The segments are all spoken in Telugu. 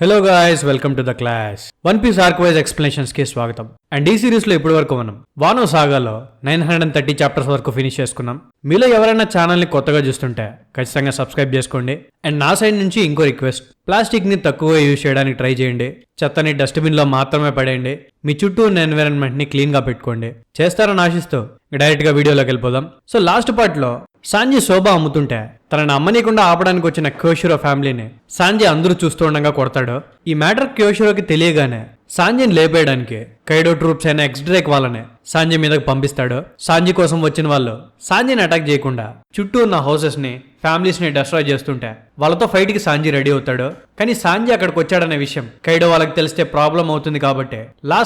Hello guys, welcome to the class. One piece arc wise explanations కి స్వాగతం. అండ్ ఈ సిరీస్ లో ఇప్పటి వరకు మనం వానో సాగాలో 930 చాప్టర్స్ వరకు ఫినిష్ చేసుకున్నాం. మీలో ఎవరైనా ఛానల్ ని కొత్తగా చూస్తుంటే ఖచ్చితంగా సబ్స్క్రైబ్ చేసుకోండి. అండ్ నా సైడ్ నుంచి ఇంకో రిక్వెస్ట్, ప్లాస్టిక్ ని తక్కువ యూజ్ చేయడానికి ట్రై చేయండి. చెత్తని డస్ట్బిన్ లో మాత్రమే పడేయండి. మీ చుట్టూ ఉన్న ఎన్విరాన్మెంట్ ని క్లీన్ గా పెట్టుకోండి. చేస్తారని ఆశిస్తూ డైరెక్ట్ గా వీడియోలోకి వెళ్ళిపోదాం. సో లాస్ట్ పార్ట్ లో సాంజీ శోభ అమ్ముతుంటే తనని అమ్మనీయకుండా ఆపడానికి వచ్చిన క్యోషిరో ఫ్యామిలీని సాంజీ అందరూ చూస్తూ ఉండగా కొడతాడు. ఈ మ్యాటర్ క్యోషిరోకి తెలియగానే సాంజీని లేపేయడానికి కైడో ట్రూప్స్ అయిన ఎక్స్డ్రేక్ వాళ్ళని సాంజీ మీదకి పంపిస్తాడు. సాంజీ కోసం వచ్చిన వాళ్ళు సాంజీని అటాక్ చేయకుండా చుట్టూ ఉన్న హౌసెస్ ని, ఫ్యామిలీస్ ని డిస్ట్రాయ్ చేస్తుంటే వాళ్ళతో ఫైట్ కి సాంజీ రెడీ అవుతాడు. కానీ సాంజీ అక్కడికి వచ్చాడనే విషయం కైడో వాళ్ళకి తెలిస్తే ప్రాబ్లం అవుతుంది కాబట్టి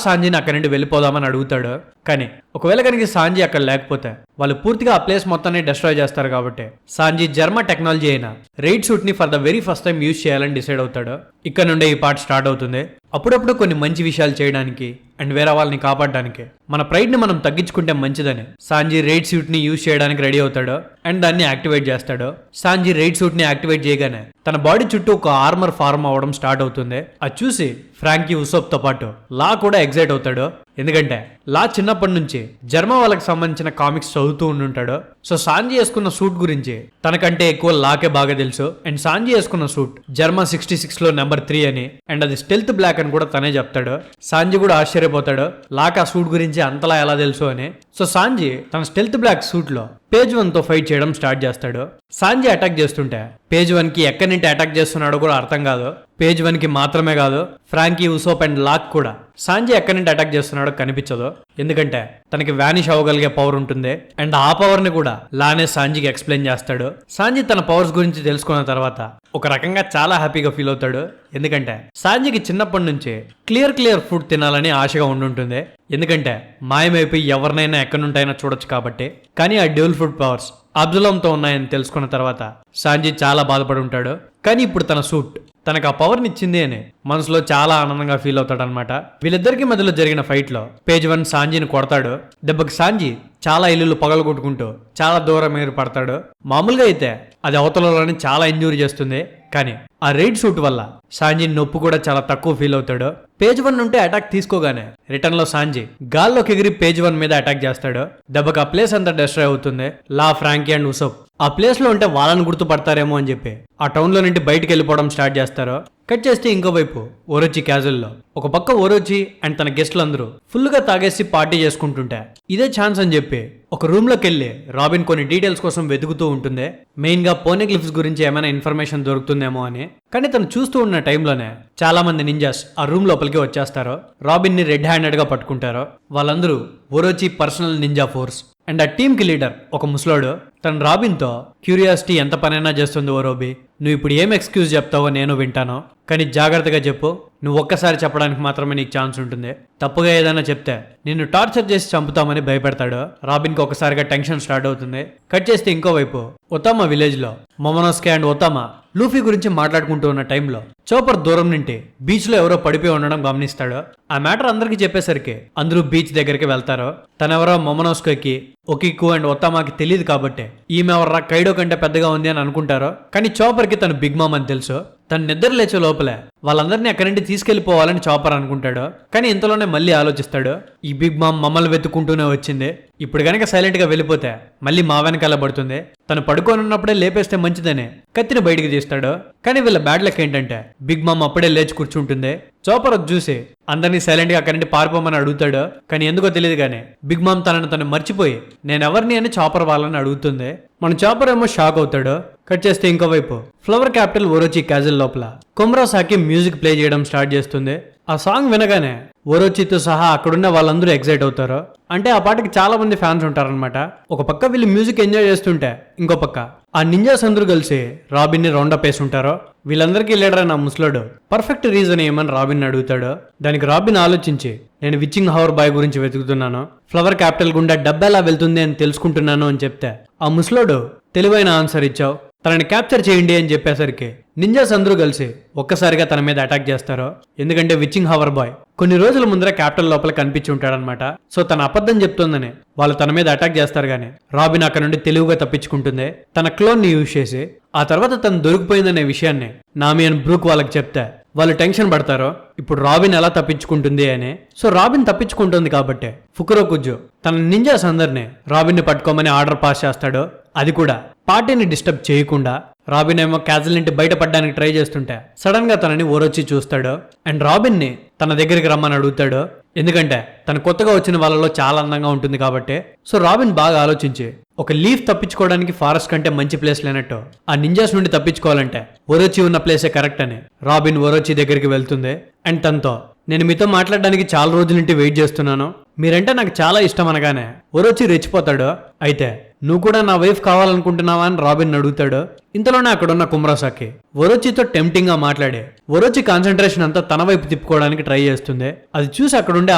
సాంజీని అక్కడి నుండి వెళ్ళిపోదామని అడుగుతాడు. కానీ ఒకవేళ కనుక సాంజీ అక్కడ లేకపోతే వాళ్ళు పూర్తిగా ఆ ప్లేస్ మొత్తాన్ని డిస్ట్రాయ్ చేస్తారు కాబట్టి సాంజీ జర్మా టెక్నాలజీ అయిన రైడ్ సూట్ ని for the very first time use చేయాలని డిసైడ్ అవుతాడు. ఇక్కడ నుండే ఈ పార్ట్ స్టార్ట్ అవుతుంది. అప్పుడప్పుడు కొన్ని మంచి విషయాలు చేయడానికి అండ్ వేరే వాళ్ళని కాపాడడానికి మన ప్రైడ్ ని మనం తగ్గించుకుంటే మంచిదని సాంజీ రైడ్ సూట్ ని యూజ్ చేయడానికి రెడీ అవుతాడు అండ్ దాన్ని యాక్టివేట్ చేస్తాడు. సాంజీ రైడ్ సూట్ ని యాక్టివేట్ చేయగానే తన బాడీ చుట్టూ ఒక ఆర్మర్ ఫార్మ్ అవ్వడం స్టార్ట్ అవుతుంది. అది చూసి ఫ్రాంకీ ఉసోప్ తో పాటు లా కూడా ఎగ్జైట్ అవుతాడు. ఎందుకంటే లా చిన్నప్పటి నుంచి జర్మా వాళ్ళకి సంబంధించిన కామిక్స్ చదువుతూ ఉండుంటాడు. సో సాంజీ వేసుకున్న సూట్ గురించి తనకంటే ఎక్కువ లాకే బాగా తెలుసు. అండ్ సాంజీ వేసుకున్న సూట్ జర్మా 66 లో నెంబర్ 3 అని అండ్ అది స్టెల్త్ బ్లాక్ అని కూడా తనే చెప్తాడు. సాంజీ కూడా ఆశ్చర్యపోతాడు, లాక్ ఆ సూట్ గురించి అంతలా ఎలా తెలుసు అని. సో సాంజీ తన స్టెల్త్ బ్లాక్ సూట్ లో పేజ్ 1 తో ఫైట్ చేయడం స్టార్ట్ చేస్తాడు. సాంజీ అటాక్ చేస్తుంటే పేజ్ 1 కి ఎక్కడి నుండి అటాక్ చేస్తున్నాడో కూడా అర్థం కాదు. పేజ్ 1 కి మాత్రమే కాదు, ఫ్రాంకీ, ఉసోప్ అండ్ లాక్ కూడా సాంజీ ఎక్కడి నుండి అటాక్ చేస్తున్నాడో కనిపించదు. ఎందుకంటే తనకి వ్యానిష్ అవ్వగలిగే పవర్ ఉంటుంది అండ్ ఆ పవర్ ని కూడా లానే సాంజీకి ఎక్స్ప్లెయిన్ చేస్తాడు. సాంజీ తన పవర్స్ గురించి తెలుసుకున్న తర్వాత ఒక రకంగా చాలా హ్యాపీగా ఫీల్ అవుతాడు. ఎందుకంటే సాంజీకి చిన్నప్పటి నుంచి క్లియర్ ఫుడ్ తినాలని ఆశగా ఉండుంటుంది. ఎందుకంటే మాయమైపోయి ఎవరినైనా ఎక్కడి నుండైనా చూడొచ్చు కాబట్టి. కానీ ఆ డ్యూల్ ఫుడ్ పవర్స్ అబ్జులంతో ఉన్నాయని తెలుసుకున్న తర్వాత సాంజీ చాలా బాధపడి ఉంటాడు. కానీ ఇప్పుడు తన సూట్ తనకు ఆ పవర్ నిచ్చింది అని మనసులో చాలా ఆనందంగా ఫీల్ అవుతాడు అనమాట. వీళ్ళిద్దరికి మధ్యలో జరిగిన ఫైట్ లో పేజ్ 1 సాంజీని కొడతాడు. దెబ్బకి సాంజీ చాలా ఇల్లులు పగలగొట్టుకుంటూ చాలా దూరం పడతాడు. మామూలుగా అయితే అది అవతలని చాలా ఇంజూరీ చేస్తుంది. కానీ ఆ రైడ్ సూట్ వల్ల సాంజీ నొప్పి కూడా చాలా తక్కువ ఫీల్ అవుతాడు. పేజ్ 1 నుండి అటాక్ తీసుకోగానే రిటర్న్ లో సాంజీ గాల్లోకి ఎగిరి పేజ్ 1 మీద అటాక్ చేస్తాడు. దెబ్బకి ఆ ప్లేస్ అంతా డిస్ట్రాయ్ అవుతుంది. లా, ఫ్రాంకీ అండ్ ఉసోప్ ఆ ప్లేస్ లో ఉంటే వాళ్ళని గుర్తుపడతారేమో అని చెప్పి ఆ టౌన్ లో నుండి బయటకు వెళ్ళిపోవడం స్టార్ట్ చేస్తారు. కట్ చేస్తే ఇంకోవైపు ఓరోచి క్యాజువల్ లో ఒక పక్క ఓరోచి అండ్ తన గెస్ట్లు అందరూ ఫుల్ గా తాగేసి పార్టీ చేసుకుంటుంటే ఇదే ఛాన్స్ అని చెప్పి ఒక రూమ్ లోకి వెళ్ళి రాబిన్ కొన్ని డీటెయిల్స్ కోసం వెతుకుతూ ఉంటుంది. మెయిన్ గా పోనెగ్లిఫ్స్ గురించి ఏమైనా ఇన్ఫర్మేషన్ దొరుకుతుందేమో అని. కానీ తను చూస్తూ ఉన్న టైంలోనే చాలా మంది నింజాస్ ఆ రూమ్ లోపలికి వచ్చేస్తారు. రాబిన్ ని రెడ్ హ్యాండెడ్ గా పట్టుకుంటారు. వాళ్ళందరూ ఓరోచి పర్సనల్ నింజా ఫోర్స్ అండ్ ఆ టీమ్ కి లీడర్ ఒక ముసలోడు. తను రాబిన్ తో క్యూరియాసిటీ ఎంత పనైనా చేస్తుంది ఓరోబి, నువ్వు ఇప్పుడు ఏం ఎక్స్క్యూజ్ చెప్తావో నేను వింటాను, కానీ జాగ్రత్తగా చెప్పు, నువ్వు ఒక్కసారి చెప్పడానికి మాత్రమే నీకు ఛాన్స్ ఉంటుంది, తప్పుగా ఏదైనా చెప్తే నిన్ను టార్చర్ చేసి చంపుతామని భయపెడతాడు. రాబిన్ కి ఒకసారిగా టెన్షన్ స్టార్ట్ అవుతుంది. కట్ చేస్తే ఇంకోవైపు ఒతామా విలేజ్ లో మొమోనోస్కే అండ్ ఒతామా లూఫీ గురించి మాట్లాడుకుంటూ ఉన్న టైంలో చోపర్ దూరం నుండి బీచ్ లో ఎవరో పడిపోయి ఉండడం గమనిస్తాడు. ఆ మ్యాటర్ అందరికి చెప్పేసరికి అందరూ బీచ్ దగ్గరికి వెళ్తారు. తనెవరో మొమోనోస్కోకి, ఒకికు అండ్ ఒతామాకి తెలియదు కాబట్టి ఈమె ఎవర్రా కైడో కంటే పెద్దగా ఉంది అని అనుకుంటారు. కానీ చోపర్ కి తను బిగ్ మామ్ అని తెలుసు. తను నిద్ర లేచే లోపలే వాళ్ళందరినీ అక్కడి నుండి తీసుకెళ్లిపోవాలని చాపర్ అనుకుంటాడు. కానీ ఇంతలోనే మళ్ళీ ఆలోచిస్తాడు, ఈ బిగ్ మామ్ మమ్మల్ని వెతుక్కుంటూనే వచ్చింది, ఇప్పుడు గనక సైలెంట్ గా వెళ్ళిపోతే మళ్ళీ మా వెనకాల పడుతుంది, తను పడుకొని ఉన్నప్పుడే లేపేస్తే మంచిదని కత్తిని బయటికి తీస్తాడు. కానీ వీళ్ళ బ్యాడ్ లక్ ఏంటంటే బిగ్ మామ్ అప్పుడే లేచి కూర్చుంటుంది. చాపర్ చూసి అందరినీ సైలెంట్ గా అక్కడి నుండి పారిపోమని అడుగుతాడు. కానీ ఎందుకో తెలియదు కానీ బిగ్ మామ్ తనను మర్చిపోయి నేనెవరిని అని చాపర్ వాళ్ళని అడుగుతుంది. మన చాపర్ ఏమో షాక్ అవుతాడు. కట్ చేస్తే ఇంకోవైపు ఫ్లవర్ క్యాపిటల్ ఓరోచి క్యాజువల్ లోపల కొమ్రాసాకి మ్యూజిక్ ప్లే చేయడం స్టార్ట్ చేస్తుంది. ఆ సాంగ్ వినగానే ఓరోచితో సహా అక్కడున్న వాళ్ళందరూ ఎగ్జైట్ అవుతారు. అంటే ఆ పాటకి చాలా మంది ఫ్యాన్స్ ఉంటారనమాట. ఒక పక్క వీళ్ళు మ్యూజిక్ ఎంజాయ్ చేస్తుంటే ఇంకో పక్క ఆ నింజాస్ అందరూ కలిసి రాబిన్ ని రౌండప్ వేసి ఉంటారు. వీళ్ళందరికీ లీడర్ అయిన ముసలోడు పర్ఫెక్ట్ రీజన్ ఏమని రాబిన్ అడుగుతాడు. దానికి రాబిన్ ఆలోచించి నేను విచ్చింగ్ హవర్ బాయ్ గురించి వెతుకుతున్నాను, ఫ్లవర్ క్యాపిటల్ గుండా డబ్బెలా వెళ్తుంది అని తెలుసుకుంటున్నాను అని చెప్తే ఆ ముసలోడు తెలివైన ఆన్సర్ ఇచ్చావు, తనని క్యాప్చర్ చేయండి అని చెప్పేసరికి నింజాస్ అందరూ కలిసి ఒక్కసారిగా తన మీద అటాక్ చేస్తారు. ఎందుకంటే విచ్చింగ్ హవర్ బాయ్ కొన్ని రోజుల ముందర క్యాపిటల్ లోపల కనిపించి ఉంటాడనమాట. సో తన అబద్ధం చెప్తుందని వాళ్ళు తన మీద అటాక్ చేస్తారు. గానీ రాబిన్ అక్కడ నుండి తెలివిగా తప్పించుకుంటుంది తన క్లోన్ ని యూజ్ చేసి. ఆ తర్వాత తను దొరికిపోయిందనే విషయాన్ని నామి అండ్ బ్రూక్ వాళ్ళకి చెప్తే వాళ్ళు టెన్షన్ పడతారో ఇప్పుడు రాబిన్ ఎలా తప్పించుకుంటుంది అని. సో రాబిన్ తప్పించుకుంటుంది కాబట్టి ఫుకురోకుజు తన నింజాస్ అందరినీ రాబిన్ ని పట్టుకోమని ఆర్డర్ పాస్ చేస్తాడు. అది కూడా పార్టీని డిస్టర్బ్ చేయకుండా. రాబిన్ ఏమో క్యాజల్ నుండి బయటపడడానికి ట్రై చేస్తుంటే సడన్ గా తనని ఓరొచ్చి చూస్తాడు అండ్ రాబిన్ ని తన దగ్గరికి రమ్మని అడుగుతాడు. ఎందుకంటే తను కొత్తగా వచ్చిన వాళ్ళలో చాలా అందంగా ఉంటుంది కాబట్టి. సో రాబిన్ బాగా ఆలోచించి ఒక లీఫ్ తప్పించుకోవడానికి ఫారెస్ట్ కంటే మంచి ప్లేస్ లేనట్టు ఆ నింజాస్ నుండి తప్పించుకోవాలంటే ఓరొచ్చి ఉన్న ప్లేసే కరెక్ట్ అని రాబిన్ ఓరొచ్చి దగ్గరికి వెళ్తుంది అండ్ తనతో నేను మీతో మాట్లాడడానికి చాలా రోజుల నుండి వెయిట్ చేస్తున్నాను, మీరంటే నాకు చాలా ఇష్టం అనగానే ఓరొచ్చి రెచ్చిపోతాడు. అయితే నువ్వు కూడా నా వైఫ్ కావాలనుకుంటున్నావా అని రాబిన్ అడుగుతాడు. ఇంతలోనే అక్కడున్న కుమరోసాకి ఓరొచ్చితో టెంప్టింగ్ గా మాట్లాడి ఓరొచ్చి కాన్సన్ట్రేషన్ అంతా తన వైపు తిప్పుకోవడానికి ట్రై చేస్తుంది. అది చూసి అక్కడుండే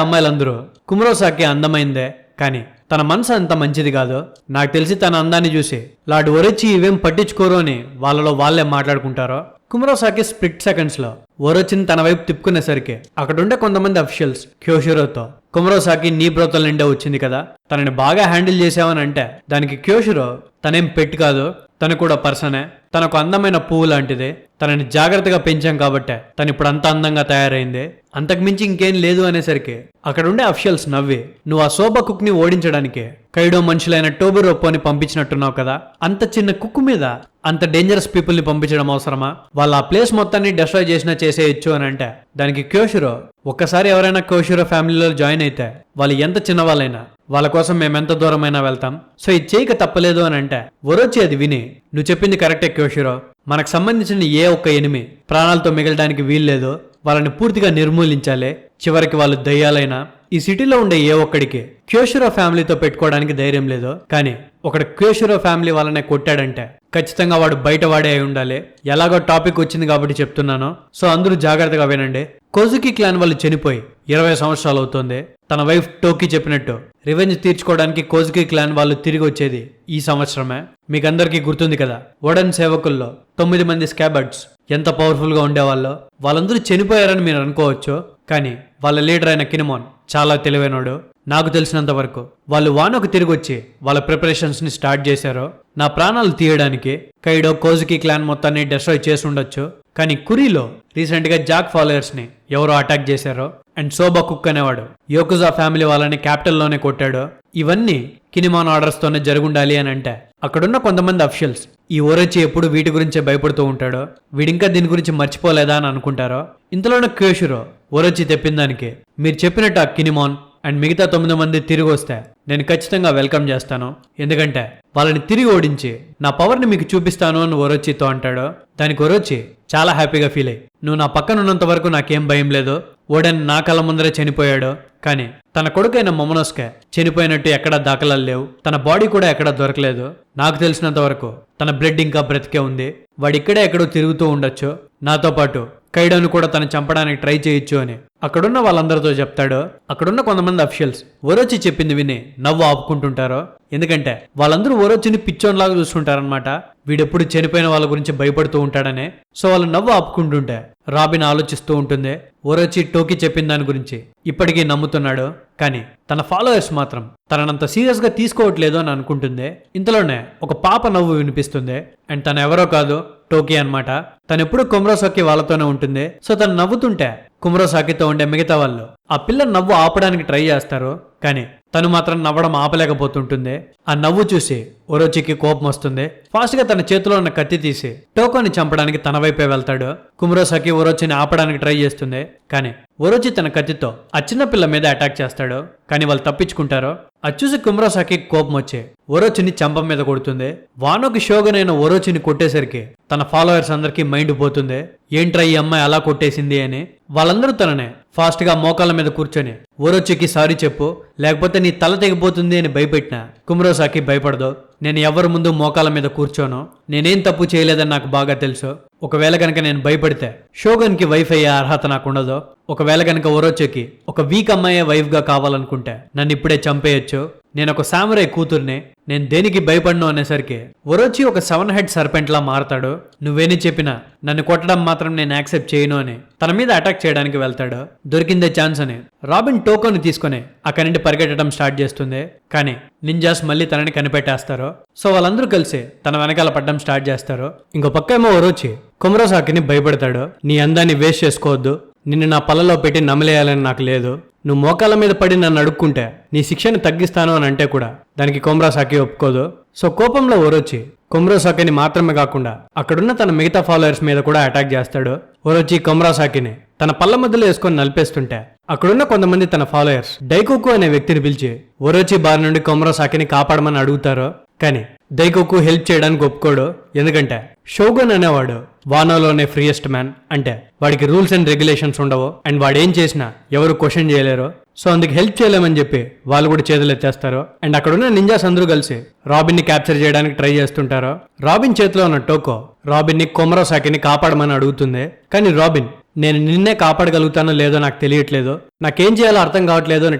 అమ్మాయిలందరూ కుమరోసాకి అందమైందే కానీ తన మనసు అంత మంచిది కాదు, నాకు తెలిసి తన అందాన్ని చూసి లార్డ్ ఓరొచ్చి ఇవేం పట్టించుకోరు అని వాళ్ళలో వాళ్ళే మాట్లాడుకుంటారో. కుమరోసాకి స్ప్లిట్ సెకండ్స్ లో ఓరొచ్చిని తన వైపు తిప్పుకునేసరికి అక్కడుండే కొంతమంది అఫీషియల్స్ క్యోషిరోతో కుమరోసాకి నీ బ్రోతల నిండే వచ్చింది కదా, తనని బాగా హ్యాండిల్ చేసావని అంటే దానికి క్యోషిరో తనేం పెట్టి కాదు, తను కూడా పర్సనే, తనకు అందమైన పువ్వు లాంటిది, తనని జాగ్రత్తగా పెంచాం కాబట్టే తను ఇప్పుడు అంత అందంగా తయారైంది, అంతకుమించి ఇంకేం లేదు అనేసరికి అక్కడుండే అఫీషియల్స్ నవ్వి నువ్వు ఆ సోబా కుక్ ని ఓడించడానికి కైడో మనుషులైన టోబిరోపోని పంపించినట్టున్నావు కదా, అంత చిన్న కుక్ మీద అంత డేంజరస్ పీపుల్ ని పంపించడం అవసరమా, వాళ్ళ ఆ ప్లేస్ మొత్తాన్ని డిస్ట్రాయ్ చేసినా చేసేయచ్చు అని అంటే దానికి క్యోషిరో ఒక్కసారి ఎవరైనా క్యోషిరో ఫ్యామిలీలో జాయిన్ అయితే వాళ్ళు ఎంత చిన్నవాళ్ళైనా వాళ్ళ కోసం మేమెంత దూరమైనా వెళ్తాం, సో ఇది చేయక తప్పలేదు అని అంటే ఓరొచ్చి అది విని నువ్వు చెప్పింది కరెక్టే క్యోషిరో, మనకు సంబంధించిన ఏ ఒక్క ఎనిమి ప్రాణాలతో మిగలడానికి వీల్లేదు, వాళ్ళని పూర్తిగా నిర్మూలించాలి, చివరికి వాళ్ళు దయ్యాలైనా ఈ సిటీలో ఉండే ఏ ఒక్కడికి క్యోషిరో ఫ్యామిలీతో పెట్టుకోవడానికి ధైర్యం లేదు, కానీ ఒకడు క్యోషిరో ఫ్యామిలీ వాళ్ళనే కొట్టాడంటే ఖచ్చితంగా వాడు బయట వాడే అయి ఉండాలి. ఎలాగో టాపిక్ వచ్చింది కాబట్టి చెప్తున్నాను, సో అందరూ జాగ్రత్తగా వినండి. కోజుకి క్లాన్ వాళ్ళు చనిపోయి 20 సంవత్సరాలు అవుతుంది. తన వైఫ్ టోకి చెప్పినట్టు రివెంజ్ తీర్చుకోవడానికి కోజుకి క్లాన్ వాళ్ళు తిరిగి వచ్చేది ఈ సంవత్సరమే. మీకందరికీ గుర్తుంది కదా, ఓడన్ సేవకుల్లో 9 మంది స్కాబర్డ్స్ ఎంత పవర్ఫుల్ గా ఉండేవాళ్ళో. వాళ్ళందరూ చనిపోయారని మీరు అనుకోవచ్చు, కానీ వాళ్ళ లీడర్ అయిన కినిమోన్ చాలా తెలివైనోడు. నాకు తెలిసినంత వరకు వాళ్ళు వానోకు తిరిగి వచ్చి వాళ్ళ ప్రిపరేషన్స్ ని స్టార్ట్ చేశారు నా ప్రాణాలు తీయడానికి. కైడో కోజుకి క్లాన్ మొత్తాన్ని డిస్ట్రాయ్ చేసి ఉండొచ్చు, కానీ కురీలో రీసెంట్ గా జాక్ ఫాలోయర్స్ ని ఎవరో అటాక్ చేశారో అండ్ సోబా కుక్ అనేవాడు యోకుజా ఫ్యామిలీ వాళ్ళని క్యాపిటల్ లోనే కొట్టాడు. ఇవన్నీ కినిమాన్ ఆర్డర్స్ తోనే జరుగుండాలి అని అంటే అక్కడున్న కొంతమంది అఫీషియల్స్ ఈ ఓరొచ్చి ఎప్పుడు వీటి గురించే భయపడుతూ ఉంటాడో, వీడింకా దీని గురించి మర్చిపోలేదా అని అనుకుంటారో. ఇంతలోనే క్యోషిరో ఓరొచ్చి తెప్పిందానికి మీరు చెప్పినట్టు ఆ కినిమాన్ అండ్ మిగతా 9 మంది తిరిగి వస్తే నేను ఖచ్చితంగా వెల్కమ్ చేస్తాను, ఎందుకంటే వాళ్ళని తిరిగి ఓడించి నా పవర్ని మీకు చూపిస్తాను అని ఓరొచ్చితో అంటాడు. దానికి ఓరొచ్చి చాలా హ్యాపీగా ఫీల్ అయ్యి నువ్వు నా పక్కన ఉన్నంత వరకు నాకేం భయం లేదు, ఓడన్ నా కళ్ళ ముందరే చనిపోయాడు, కానీ తన కొడుకైన మొమనోస్కే చనిపోయినట్టు ఎక్కడా దాఖలాలు లేవు, తన బాడీ కూడా ఎక్కడా దొరకలేదు, నాకు తెలిసినంత వరకు తన బ్లడ్ ఇంకా బ్రతికే ఉంది, వాడు ఇక్కడే ఎక్కడో తిరుగుతూ ఉండొచ్చు, నాతో పాటు కైడోను కూడా తను చంపడానికి ట్రై చేయొచ్చు అని అక్కడున్న వాళ్ళందరితో చెప్తాడు. అక్కడున్న కొంతమంది అఫీషియల్స్ ఓరొచ్చి చెప్పింది విని నవ్వు ఆపుకుంటుంటారో, ఎందుకంటే వాళ్ళందరూ ఓరొచ్చిని పిచ్చోన్లాగా చూస్తుంటారనమాట, వీడెప్పుడు చనిపోయిన వాళ్ళ గురించి భయపడుతూ ఉంటాడనే. సో వాళ్ళు నవ్వు ఆపుకుంటుంటే రాబిన్ ఆలోచిస్తూ ఉంటుంది ఓరొచ్చి టోకి చెప్పిన దాని గురించి ఇప్పటికీ నమ్ముతున్నాడు, కానీ తన ఫాలోయర్స్ మాత్రం తననంత సీరియస్ గా తీసుకోవట్లేదు అని అనుకుంటుంది. ఇంతలోనే ఒక పాప నవ్వు వినిపిస్తుంది అండ్ తను ఎవరో కాదు టోకి అన్నమాట. తను ఎప్పుడు కుమరోసాకి వాళ్ళతోనే ఉంటుంది. సో తను నవ్వుతుంటే కుమరోసాకితో ఉండే మిగతా వాళ్ళు ఆ పిల్ల నవ్వు ఆపడానికి ట్రై చేస్తారు, కానీ తను మాత్రం నవ్వడం ఆపలేకపోతుంటుంది. ఆ నవ్వు చూసి ఓరొచ్చికి కోపం వస్తుంది. ఫాస్ట్ గా తన చేతిలో ఉన్న కత్తి తీసి టోకోని చంపడానికి తన వైపే వెళ్తాడు. కుమరోసాకి ఓరొచ్చిని ఆపడానికి ట్రై చేస్తుంది, కానీ ఓరొచ్చి తన కత్తితో ఆ చిన్న పిల్ల మీద అటాక్ చేస్తాడు, కానీ వాళ్ళు తప్పించుకుంటారు. అది చూసి కుమరోసాకి కోపం వచ్చి ఓరొచ్చిని చంప మీద కొడుతుంది. వానోకి షోగనైన ఓరొచ్చిని కొట్టేసరికి తన ఫాలోయర్స్ అందరికీ మైండ్ పోతుంది, ఏంట్రా ఈ అమ్మాయి అలా కొట్టేసింది అని. వాళ్ళందరూ తననే ఫాస్ట్ గా మోకాళ్ళ మీద కూర్చొని ఓరొచ్చికి సారీ చెప్పు లేకపోతే నీ తల తెగిపోతుంది అని భయపెట్టిన కుమరోసాకి భయపడదు. నేను ఎవరి ముందు మోకాళ్ళ మీద కూర్చోను, నేనేం తప్పు చేయలేదని నాకు బాగా తెలుసు, ఒకవేళ కనుక నేను భయపడితే షోగన్ కి వైఫ్ అయ్యే అర్హత నాకుండదు, ఒకవేళ కనుక ఓరొచ్చికి ఒక వీక్ అమ్మాయే వైఫ్ గా కావాలనుకుంటే నన్ను ఇప్పుడే చంపేయచ్చు, నేను ఒక సామురై కూతుర్ని, నేను దేనికి భయపడను అనేసరికి ఓరొచ్చి ఒక 7 హెడ్ సర్పెంట్ లా మారతాడు. నువ్వేని చెప్పినా నన్ను కొట్టడం మాత్రం నేను యాక్సెప్ట్ చేయను అని తన మీద అటాక్ చేయడానికి వెళ్తాడు. దొరికిందే ఛాన్స్ అని రాబిన్ టోకోని తీసుకుని అక్కడి నుండి పరిగెట్టడం స్టార్ట్ చేస్తుంది. కానీ నింజాస్ మళ్ళీ తనని కనిపెట్టేస్తారు. సో వాళ్ళందరూ కలిసి తన వెనకాల పడ్డం స్టార్ట్ చేస్తారు. ఇంకో పక్క ఏమో ఒరోచి కుమరోసాకిని భయపడతాడు. నీ అందాన్ని వేస్ట్ చేసుకోవద్దు, నిన్ను నా పళ్ళలో పెట్టి నమలేయాలని నాకు లేదు, నువ్వు మోకాళ్ళ మీద పడి నన్ను అడుక్కుంటే నీ శిక్షని తగ్గిస్తాను అని అంటే కూడా దానికి కుమరోసాకి ఒప్పుకోదు. సో కోపంలో ఒరోచి కుమరోసాకిని మాత్రమే కాకుండా అక్కడున్న తన మిగతా ఫాలోయర్స్ మీద కూడా అటాక్ చేస్తాడు. ఒరోచి కుమరోసాకిని తన పళ్ళ మధ్యలో వేసుకొని నలిపేస్తుంటే అక్కడున్న కొంతమంది తన ఫాలోయర్స్ డైకోకు అనే వ్యక్తిని పిలిచి ఒరోచి బారి నుండి కుమరోసాకిని కాపాడమని అడుగుతారు. కానీ డైకోకు హెల్ప్ చేయడానికి ఒప్పుకోడు. ఎందుకంటే షోగున్ అనేవాడు వానోలోనే ఫ్రీయెస్ట్ మ్యాన్, అంటే వాడికి రూల్స్ అండ్ రెగ్యులేషన్స్ ఉండవు అండ్ వాడు ఏం చేసినా ఎవరు క్వశ్చన్ చేయలేరు. సో అందుకు హెల్ప్ చేయలేమని చెప్పి వాళ్ళు కూడా చేతులు ఎత్తేస్తారు. అండ్ అక్కడున్న నింజాస్ అందరూ కలిసి రాబిన్ ని క్యాప్చర్ చేయడానికి ట్రై చేస్తుంటారు. రాబిన్ చేతిలో ఉన్న టోకో రాబిన్ ని కుమరోసాకిని కాపాడమని అడుగుతుంది. కానీ రాబిన్ నేను నిన్నే కాపాడగలుగుతానో లేదో నాకు తెలియట్లేదు, నాకేం చేయాలో అర్థం కావట్లేదు అని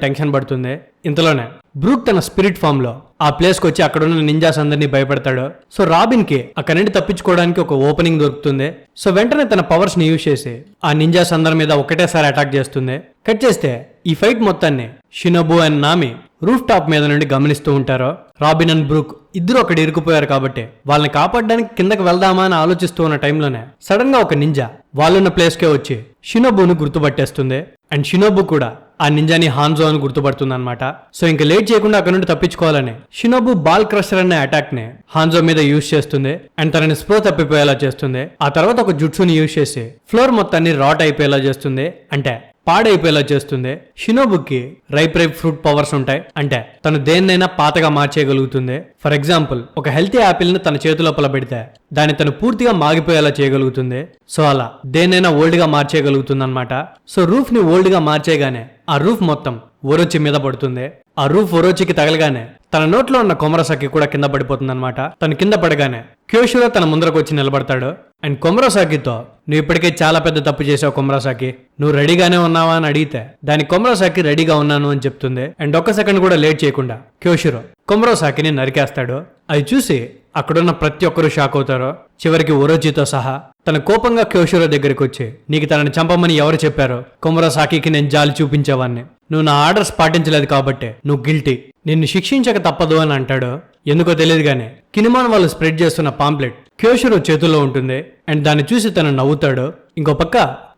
టెన్షన్ పడుతుంది. ఇంతలోనే బ్రూక్ తన స్పిరిట్ ఫామ్ లో ఆ ప్లేస్ కి వచ్చి అక్కడున్న నింజాస్ అందరినీ భయపెడతాడు. సో రాబిన్ కి అక్కడి నుండి తప్పించుకోవడానికి ఒక ఓపెనింగ్ దొరుకుతుంది. సో వెంటనే తన పవర్స్ ని యూజ్ చేసి ఆ నింజాస్ అందరి మీద ఒకటేసారి అటాక్ చేస్తుంది. కట్ చేస్తే ఈ ఫైట్ మొత్తాన్ని షినోబు అండ్ నామి రూఫ్ టాప్ మీద నుండి గమనిస్తూ ఉంటారు. రాబిన్ అండ్ బ్రూక్ ఇద్దరు అక్కడ ఇరుకుపోయారు కాబట్టి వాళ్ళని కాపాడడానికి కిందకి వెళ్దామా అని ఆలోచిస్తూ ఉన్న టైంలోనే సడన్ గా ఒక నింజా వాళ్ళున్న ప్లేస్ కే వచ్చి షినోబును గుర్తుపట్టేస్తుంది. అండ్ షినోబు కూడా ఆ నింజాని హాన్జో అని గుర్తుపడుతుంది అనమాట. సో ఇంకా లేట్ చేయకుండా అక్కడ నుండి తప్పించుకోవాలని షినోబు బాల్ క్రషర్ అనే అటాక్ ని హాన్జో మీద యూజ్ చేస్తుంది అండ్ తనని స్ప్రో తప్పిపోయేలా చేస్తుంది. ఆ తర్వాత ఒక జుట్సుని యూజ్ చేసి ఫ్లోర్ మొత్తాన్ని రాట్ అయిపోయేలా చేస్తుంది, అంటే పాడైపోయేలా చేస్తుంది. షినోబుకి రైప్ ఫ్రూట్ పవర్స్ ఉంటాయి, అంటే తను దేన్నైనా పాతగా మార్చేయగలుగుతుంది. ఫర్ ఎగ్జాంపుల్ ఒక హెల్తీ యాపిల్ ని తన చేతి లోపల పెడితే దాన్ని తను పూర్తిగా మాగిపోయేలా చేయగలుగుతుంది. సో అలా దేన్నైనా ఓల్డ్ గా మార్చేయగలుగుతుంది అనమాట. సో రూఫ్ ని ఓల్డ్ గా మార్చేయగానే ఆ రూఫ్ మొత్తం ఒరోచి మీద పడుతుంది. ఆ రూఫ్ ఒరోచికి తగలగానే తన నోట్లో ఉన్న కొమరోసాకి కూడా కింద పడిపోతుంది అనమాట. తను కింద పడగానే క్యోషిరో తన ముందరకు వచ్చి నిలబడతాడు. అండ్ కొమరోసాకితో నువ్వు ఇప్పటికే చాలా పెద్ద తప్పు చేసావు కొమరోసాకి, నువ్వు రెడీగానే ఉన్నావా అని అడిగితే దానికి కొమరోసాకి రెడీగా ఉన్నాను అని చెప్తుంది. అండ్ ఒక్క సెకండ్ కూడా లేట్ చేయకుండా క్యోషిరో కొమరోసాకిని నరికేస్తాడు. అది చూసి అక్కడున్న ప్రతి ఒక్కరూ షాక్ అవుతారు, చివరికి ఒరోచితో సహా. తన కోపంగా క్యోషిరో దగ్గరికి వచ్చి నీకు తనని చంపమని ఎవరు చెప్పారో, కొమరోసాకి నేను జాలి చూపించేవాన్ని, నువ్వు నా ఆర్డర్స్ పాటించలేదు కాబట్టి నువ్వు గిల్టీ, నిన్ను శిక్షించక తప్పదు అని అంటాడు. ఎందుకో తెలియదు గానీ కినిమాన్ వాళ్ళు స్ప్రెడ్ చేస్తున్న పాంప్లెట్ క్యోషిరో చేతుల్లో ఉంటుంది అండ్ దాన్ని చూసి తను నవ్వుతాడు. ఇంకో పక్క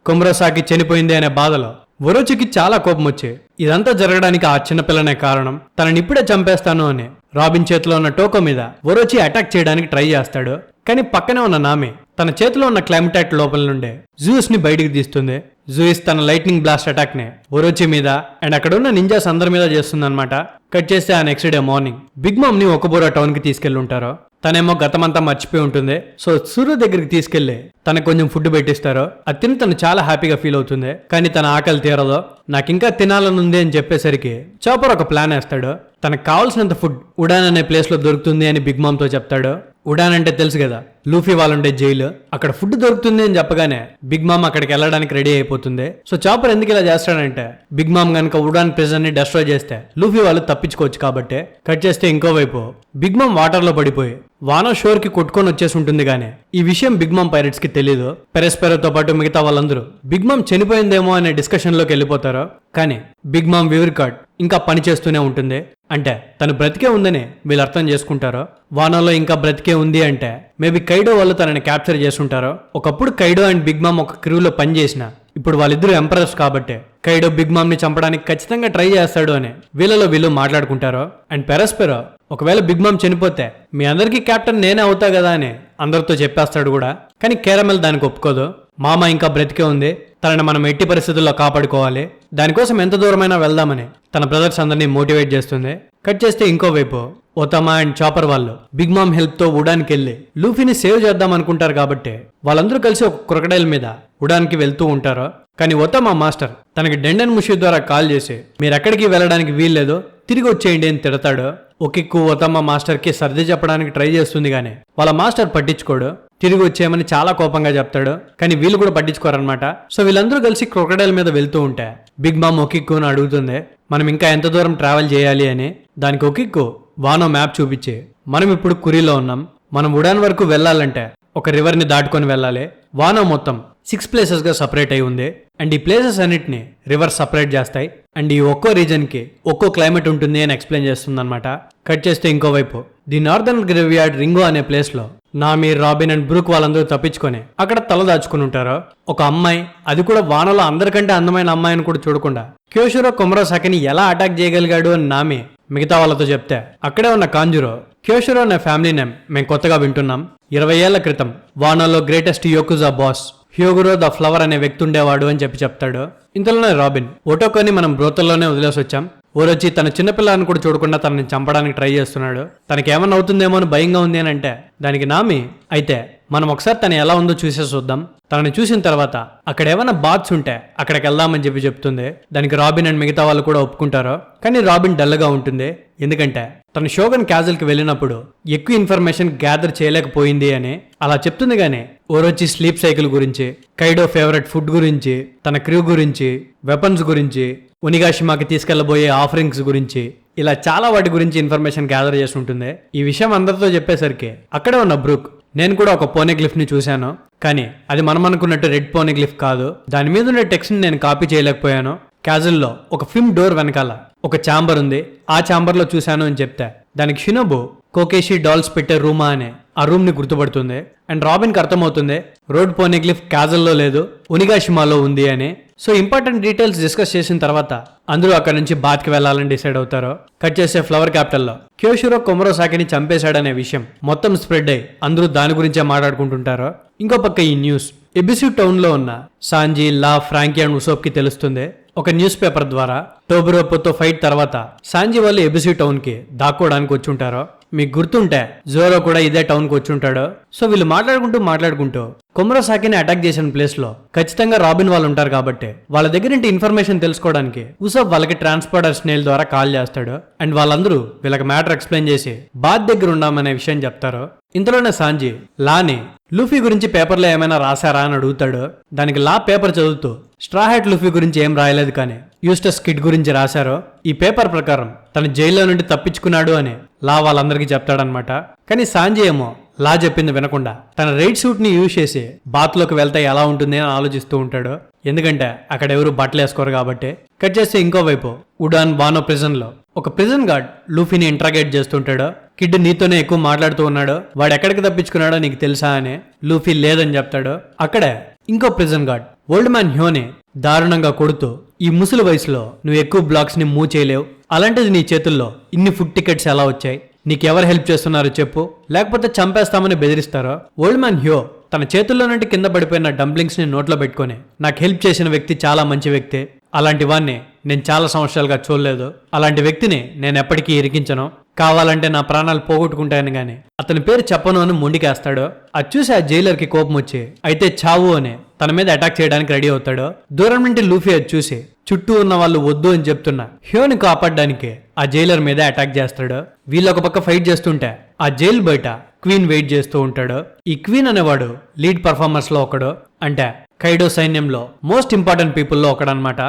కొమరోసాకి చనిపోయింది అనే బాధలో ఒరోచికి చాలా కోపం వచ్చి ఇదంతా జరగడానికి ఆ చిన్నపిల్లనే కారణం, తనని ఇప్పుడే చంపేస్తాను అని రాబిన్ చేతిలో ఉన్న టోకో మీద ఒరోచి అటాక్ చేయడానికి ట్రై చేస్తాడు. కానీ పక్కనే ఉన్న నామి తన చేతిలో ఉన్న క్లైమ్టాట్ లోపల నుండే జూస్ ని బయటికి తీస్తుంది. జూయిస్ తన లైట్నింగ్ బ్లాస్ట్ అటాక్ ని ఒరోచి మీద అండ్ అక్కడ ఉన్న నింజాస్ అందరి మీద చేస్తుంది అనమాట. కట్ చేస్తే ఆ next day morning big mom ని ఒకబోరా టౌన్ కి తీసుకెళ్లి ఉంటారు. తనేమో గతమంతా మర్చిపోయి ఉంటుంది. సో సూర్య దగ్గరికి తీసుకెళ్లి తనకు కొంచెం ఫుడ్ పెట్టిస్తారు. అది తిని తను చాలా హ్యాపీగా ఫీల్ అవుతుంది. కానీ తన ఆకలి తీరదు. నాకు ఇంకా తినాలనుంది అని చెప్పేసరికి చాపర్ ఒక ప్లాన్ వేస్తాడు. తనకు కావాల్సినంత ఫుడ్ ఉడాన్ అనే ప్లేస్ లో దొరుకుతుంది అని బిగ్ మామ్ తో చెప్తాడు. ఉడాన్ అంటే తెలుసు కదా, లూఫీ వాళ్ళుండే జైలు, అక్కడ ఫుడ్ దొరుకుతుంది అని చెప్పగానే బిగ్ మామ్ అక్కడికి వెళ్ళడానికి రెడీ అయిపోతుంది. సో చాపర్ ఎందుకు ఇలా చేస్తాడంటే బిగ్ మామ్ గనుక ఉడాన్ ప్రిజన్ ని డెస్ట్రాయ్ చేస్తే లూఫీ వాళ్ళు తప్పించుకోవచ్చు కాబట్టి. కట్ చేస్తే ఇంకోవైపు బిగ్ మామ్ వాటర్ లో పడిపోయి వానో షోర్ కి కొట్టుకొని వచ్చేసి ఉంటుంది. గానీ ఈ విషయం బిగ్ మామ్ పైరట్స్ కి తెలీదు. పెరెస్పెరోతో పాటు మిగతా వాళ్ళందరూ బిగ్ మామ్ చనిపోయిందేమో అనే డిస్కషన్ లోకి వెళ్ళిపోతారు. కానీ బిగ్ మామ్ వివర్ కార్డ్ ఇంకా పని చేస్తూనే ఉంటుంది. అంటే తను బ్రతికే ఉందని వీళ్ళు అర్థం చేసుకుంటారు. వానోలో ఇంకా బ్రతికే ఉంది అంటే మేబీ కైడో వాళ్ళు తనని క్యాప్చర్ చేసుకుంటారు. ఒకప్పుడు కైడో అండ్ బిగ్ మామ్ ఒక క్రూలో పని చేసిన ఇప్పుడు వాళ్ళిద్దరూ ఎంపరర్స్ కాబట్టి కైడో బిగ్ మామ్ ని చంపడానికి ఖచ్చితంగా ట్రై చేస్తాడు అని వీళ్ళలో వీళ్ళు మాట్లాడుకుంటారు. అండ్ పెరస్పెరో ఒకవేళ బిగ్ మామ్ చనిపోతే మీ అందరికీ కెప్టెన్ నేనే అవుతా కదా అని అందరితో చెప్పేస్తాడు కూడా. కానీ కేరమెల్ దానికి ఒప్పుకోదు. మామ ఇంకా బ్రతికే ఉంది, తనని మనం ఎట్టి పరిస్థితుల్లో కాపాడుకోవాలి, దానికోసం ఎంత దూరమైనా వెళ్దామని తన బ్రదర్స్ అందరినీ మోటివేట్ చేస్తుంది. కట్ చేస్తే ఇంకోవైపు ఒతమా అండ్ చాపర్ వాళ్ళు బిగ్ మామ్ హెల్ప్ తో ఉడాన్కి వెళ్లి లూఫీని సేవ్ చేద్దాం అనుకుంటారు కాబట్టి వాళ్ళందరూ కలిసి ఒక క్రొకడైల్ మీద ఉడాన్కి వెళ్తూ ఉంటారు. కానీ ఒతమా మాస్టర్ తనకి డెండెన్ ముషి ద్వారా కాల్ చేసి మీరు ఎక్కడికి వెళ్ళడానికి వీల్లేదు, తిరిగి వచ్చేయండి అని తిడతాడు. ఒకిక్కు ఒతమా మాస్టర్ కి సర్ది చెప్పడానికి ట్రై చేస్తుంది కానీ వాళ్ళ మాస్టర్ పట్టించుకోడు. తిరిగి వచ్చేయమని చాలా కోపంగా చెప్తాడు. కానీ వీళ్ళు కూడా పట్టించుకోరనమాట. సో వీళ్ళందరూ కలిసి క్రొకడైల్ మీద వెళ్తూ ఉంటే బిగ్ మామ్ ఒకిక్కుని అడుగుతుంది మనం ఇంకా ఎంత దూరం ట్రావెల్ చేయాలి అని. దానికి ఒకిక్కు వానో మ్యాప్ చూపించి మనం ఇప్పుడు కురీలో ఉన్నాం, మనం ఉడాన్ వరకు వెళ్ళాలంటే ఒక రివర్ ని దాటుకొని వెళ్ళాలి. వానో మొత్తం 6 ప్లేసెస్ గా సపరేట్ అయి ఉంది అండ్ ఈ ప్లేసెస్ అన్నిటిని రివర్స్ సపరేట్ చేస్తాయి అండ్ ఈ ఒక్కో రీజన్ కి ఒక్కో క్లైమేట్ ఉంటుంది అని ఎక్స్ప్లెయిన్ చేస్తుంది అనమాట. కట్ చేస్తే ఇంకోవైపు ది నార్దర్న్ గ్రేవ్యార్డ్ రింగో అనే ప్లేస్ లో నామి, రాబిన్ అండ్ బ్రూక్ వాళ్ళందరూ తప్పించుకొని అక్కడ తల దాచుకుని ఉంటారు. ఒక అమ్మాయి, అది కూడా వానలో అందరికంటే అందమైన అమ్మాయిని కూడా చూడకుండా క్యోషిరో కొమరోసాకిని ఎలా అటాక్ చేయగలిగాడు అని నామి మిగతా వాళ్ళతో చెప్తే అక్కడే ఉన్న కాంజురో, క్యోషిరో అనే ఫ్యామిలీ నేమ్ మేము కొత్తగా వింటున్నాం. 20 ఏళ్ల క్రితం వానోలో గ్రేటెస్ట్ యోకుజా బాస్ హ్యూగురో ద ఫ్లవర్ అనే వ్యక్తి ఉండేవాడు అని చెప్తాడు. ఇంతలోనే రాబిన్, ఒటోకోని మనం బ్రోతల్లోనే వదిలేసి వచ్చాం. ఊరొచ్చి తన చిన్నపిల్లని కూడా చూడకుండా తనని చంపడానికి ట్రై చేస్తున్నాడు. తనకేమన్నా అవుతుందేమో అని భయంగా ఉంది అని అంటే దానికి నామి, అయితే మనం ఒకసారి తను ఎలా ఉందో చూసేసి చూద్దాం. తనని చూసిన తర్వాత అక్కడ ఏమైనా బాత్స్ ఉంటే అక్కడికి వెళ్దామని చెప్తుంది. దానికి రాబిన్ అండ్ మిగతా వాళ్ళు కూడా ఒప్పుకుంటారు. కానీ రాబిన్ డల్గా ఉంటుంది. ఎందుకంటే తన షోగన్ క్యాజల్కి వెళ్ళినప్పుడు ఎక్కువ ఇన్ఫర్మేషన్ గ్యాదర్ చేయలేకపోయింది అని అలా చెప్తుంది. కానీ ఓరొచ్చి స్లీప్ సైకిల్ గురించి, కైడో ఫేవరెట్ ఫుడ్ గురించి, తన క్రూ గురించి, వెపన్స్ గురించి, ఉనిగాషిమాకి తీసుకెళ్లబోయే ఆఫరింగ్స్ గురించి, ఇలా చాలా వాటి గురించి ఇన్ఫర్మేషన్ గ్యాదర్ చేసి ఉంటుంది. ఈ విషయం అందరితో చెప్పేసరికి అక్కడే ఉన్న బ్రూక్, నేను కూడా ఒక పోనీగ్లిఫ్ ని చూశాను, కానీ అది మనం అనుకున్నట్టు రెడ్ పోనీగ్లిఫ్ కాదు. దాని మీద ఉండే టెక్స్ట్ ని నేను కాపీ చేయలేకపోయాను. క్యాజుల్లో ఒక ఫిల్మ్ డోర్ వెనకాల ఒక ఛాంబర్ ఉంది, ఆ ఛాంబర్ లో చూశాను అని చెప్తే దానికి షినోబు కోకేషి డాల్స్ పెట్టే రూమా అనే ఆ రూమ్ ని గుర్తుపడుతుంది. అండ్ రాబిన్ కి అర్థమవుతుంది రోడ్ పోనీగ్లిఫ్ క్యాజల్లో లేదు, ఉనిగాషిమాలో ఉంది అని. సో ఇంపార్టెంట్ డీటెయిల్స్ డిస్కస్ చేసిన తర్వాత అందరూ అక్కడ నుంచి బాత్ కి వెళ్లాలని డిసైడ్ అవుతారు. కట్ చేసే ఫ్లవర్ క్యాపిటల్ లో క్యోషిరో కొమరోసాకిని చంపేశాడనే విషయం మొత్తం స్ప్రెడ్ అయ్యి అందరూ దాని గురించే మాట్లాడుకుంటుంటారు. ఇంకో పక్క ఈ న్యూస్ ఎబిసు టౌన్ లో ఉన్న సాంజీ, లా, ఫ్రాంకీ అండ్ ఉసోప్ కి తెలుస్తుంది. ఒక న్యూస్ పేపర్ ద్వారా టోబిరోపోతో ఫైట్ తర్వాత సాంజీ వాళ్ళు ఎబిసు టౌన్ కి దాక్కోవడానికి వచ్చుంటారు. మీకు గుర్తుంటే జోరో కూడా ఇదే టౌన్ కి వచ్చుంటాడు. సో వీళ్ళు మాట్లాడుకుంటూ కొమరోసాకిని అటాక్ చేసిన ప్లేస్ లో ఖచ్చితంగా రాబిన్ వాళ్ళు ఉంటారు కాబట్టి వాళ్ళ దగ్గర నుండి ఇన్ఫర్మేషన్ తెలుసుకోవడానికి ఉసోప్ వాళ్ళకి ట్రాన్స్పోర్టర్ స్నేల్ ద్వారా కాల్ చేస్తాడు. అండ్ వాళ్ళందరూ వీళ్ళకి మ్యాటర్ ఎక్స్ప్లెయిన్ చేసి బాత్ దగ్గర ఉన్నామనే విషయం చెప్తారు. ఇంతలోనే సాంజీ లాని లూఫీ గురించి పేపర్లో ఏమైనా రాశారా అని అడుగుతాడు. దానికి లా పేపర్ చదువుతూ స్ట్రా హ్యాట్ లూఫీ గురించి ఏం రాయలేదు, కానీ యూస్టస్ కిడ్ గురించి రాశారు. ఈ పేపర్ ప్రకారం తను జైల్లో నుండి తప్పించుకున్నాడు అని లా వాళ్ళందరికీ చెప్తాడనమాట. కానీ సాంజీ ఏమో లా చెప్పింది వినకుండా తన రైట్ సూట్ ని యూజ్ చేసి బాత్ లోకి వెళ్తే ఎలా ఉంటుంది అని ఆలోచిస్తూ ఉంటాడు. ఎందుకంటే అక్కడ ఎవరు బట్టలు వేసుకోరు కాబట్టి. కట్ చేస్తే ఇంకోవైపు ఉడాన్ వానో ప్రిజన్ లో ఒక ప్రిజన్ గార్డ్ లూఫీని ఇంట్రాగేట్ చేస్తుంటాడు. కిడ్ నీతోనే ఎక్కువ మాట్లాడుతూ ఉన్నాడు, వాడు ఎక్కడికి తప్పించుకున్నాడో నీకు తెలుసా అని లూఫీ లేదని చెప్తాడు. అక్కడే ఇంకో ప్రిజన్ గార్డ్ ఓల్డ్ మ్యాన్ హ్యోని దారుణంగా కొడుతూ, ఈ ముసలి వయసులో నువ్వు ఎక్కువ బ్లాక్స్ ని మూవ్ చేయలేవు, అలాంటిది నీ చేతుల్లో ఇన్ని ఫుడ్ టికెట్స్ ఎలా వచ్చాయి, నీకెవరు హెల్ప్ చేస్తున్నారో చెప్పు, లేకపోతే చంపేస్తామని బెదిరిస్తారో. ఓల్డ్ మ్యాన్ హ్యో తన చేతుల్లో నుండి కింద పడిపోయిన డంప్లింగ్స్ ని నోట్లో పెట్టుకుని, నాకు హెల్ప్ చేసిన వ్యక్తి చాలా మంచి వ్యక్తి, అలాంటి వాడిని నేను చాలా సంవత్సరాలుగా చూడలేదు, అలాంటి వ్యక్తిని నేను ఎప్పటికీ ఇరికించను, కావాలంటే నా ప్రాణాలు పోగొట్టుకుంటాను గాని అతని పేరు చెప్పను అని మొండికేస్తాడు. అది చూసి ఆ జైలర్ కి కోపం వచ్చి అయితే చావు అని తన మీద అటాక్ చేయడానికి రెడీ అవుతాడు. దూరం నుండి లూఫీ అది చూసి చుట్టూ ఉన్న వాళ్ళు వద్దు అని చెప్తున్నా హ్యోని కాపాడడానికి ఆ జైలర్ మీద అటాక్ చేస్తాడు. వీళ్ళు ఒక పక్క ఫైట్ చేస్తుంటే ఆ జైలు బయట క్వీన్ వెయిట్ చేస్తూ ఉంటాడు. ఈ క్వీన్ అనేవాడు లీడ్ పర్ఫార్మర్స్ లో ఒకడు, అంటే కైడో సైన్యంలో మోస్ట్ ఇంపార్టెంట్ పీపుల్ లో ఒకడనమాట.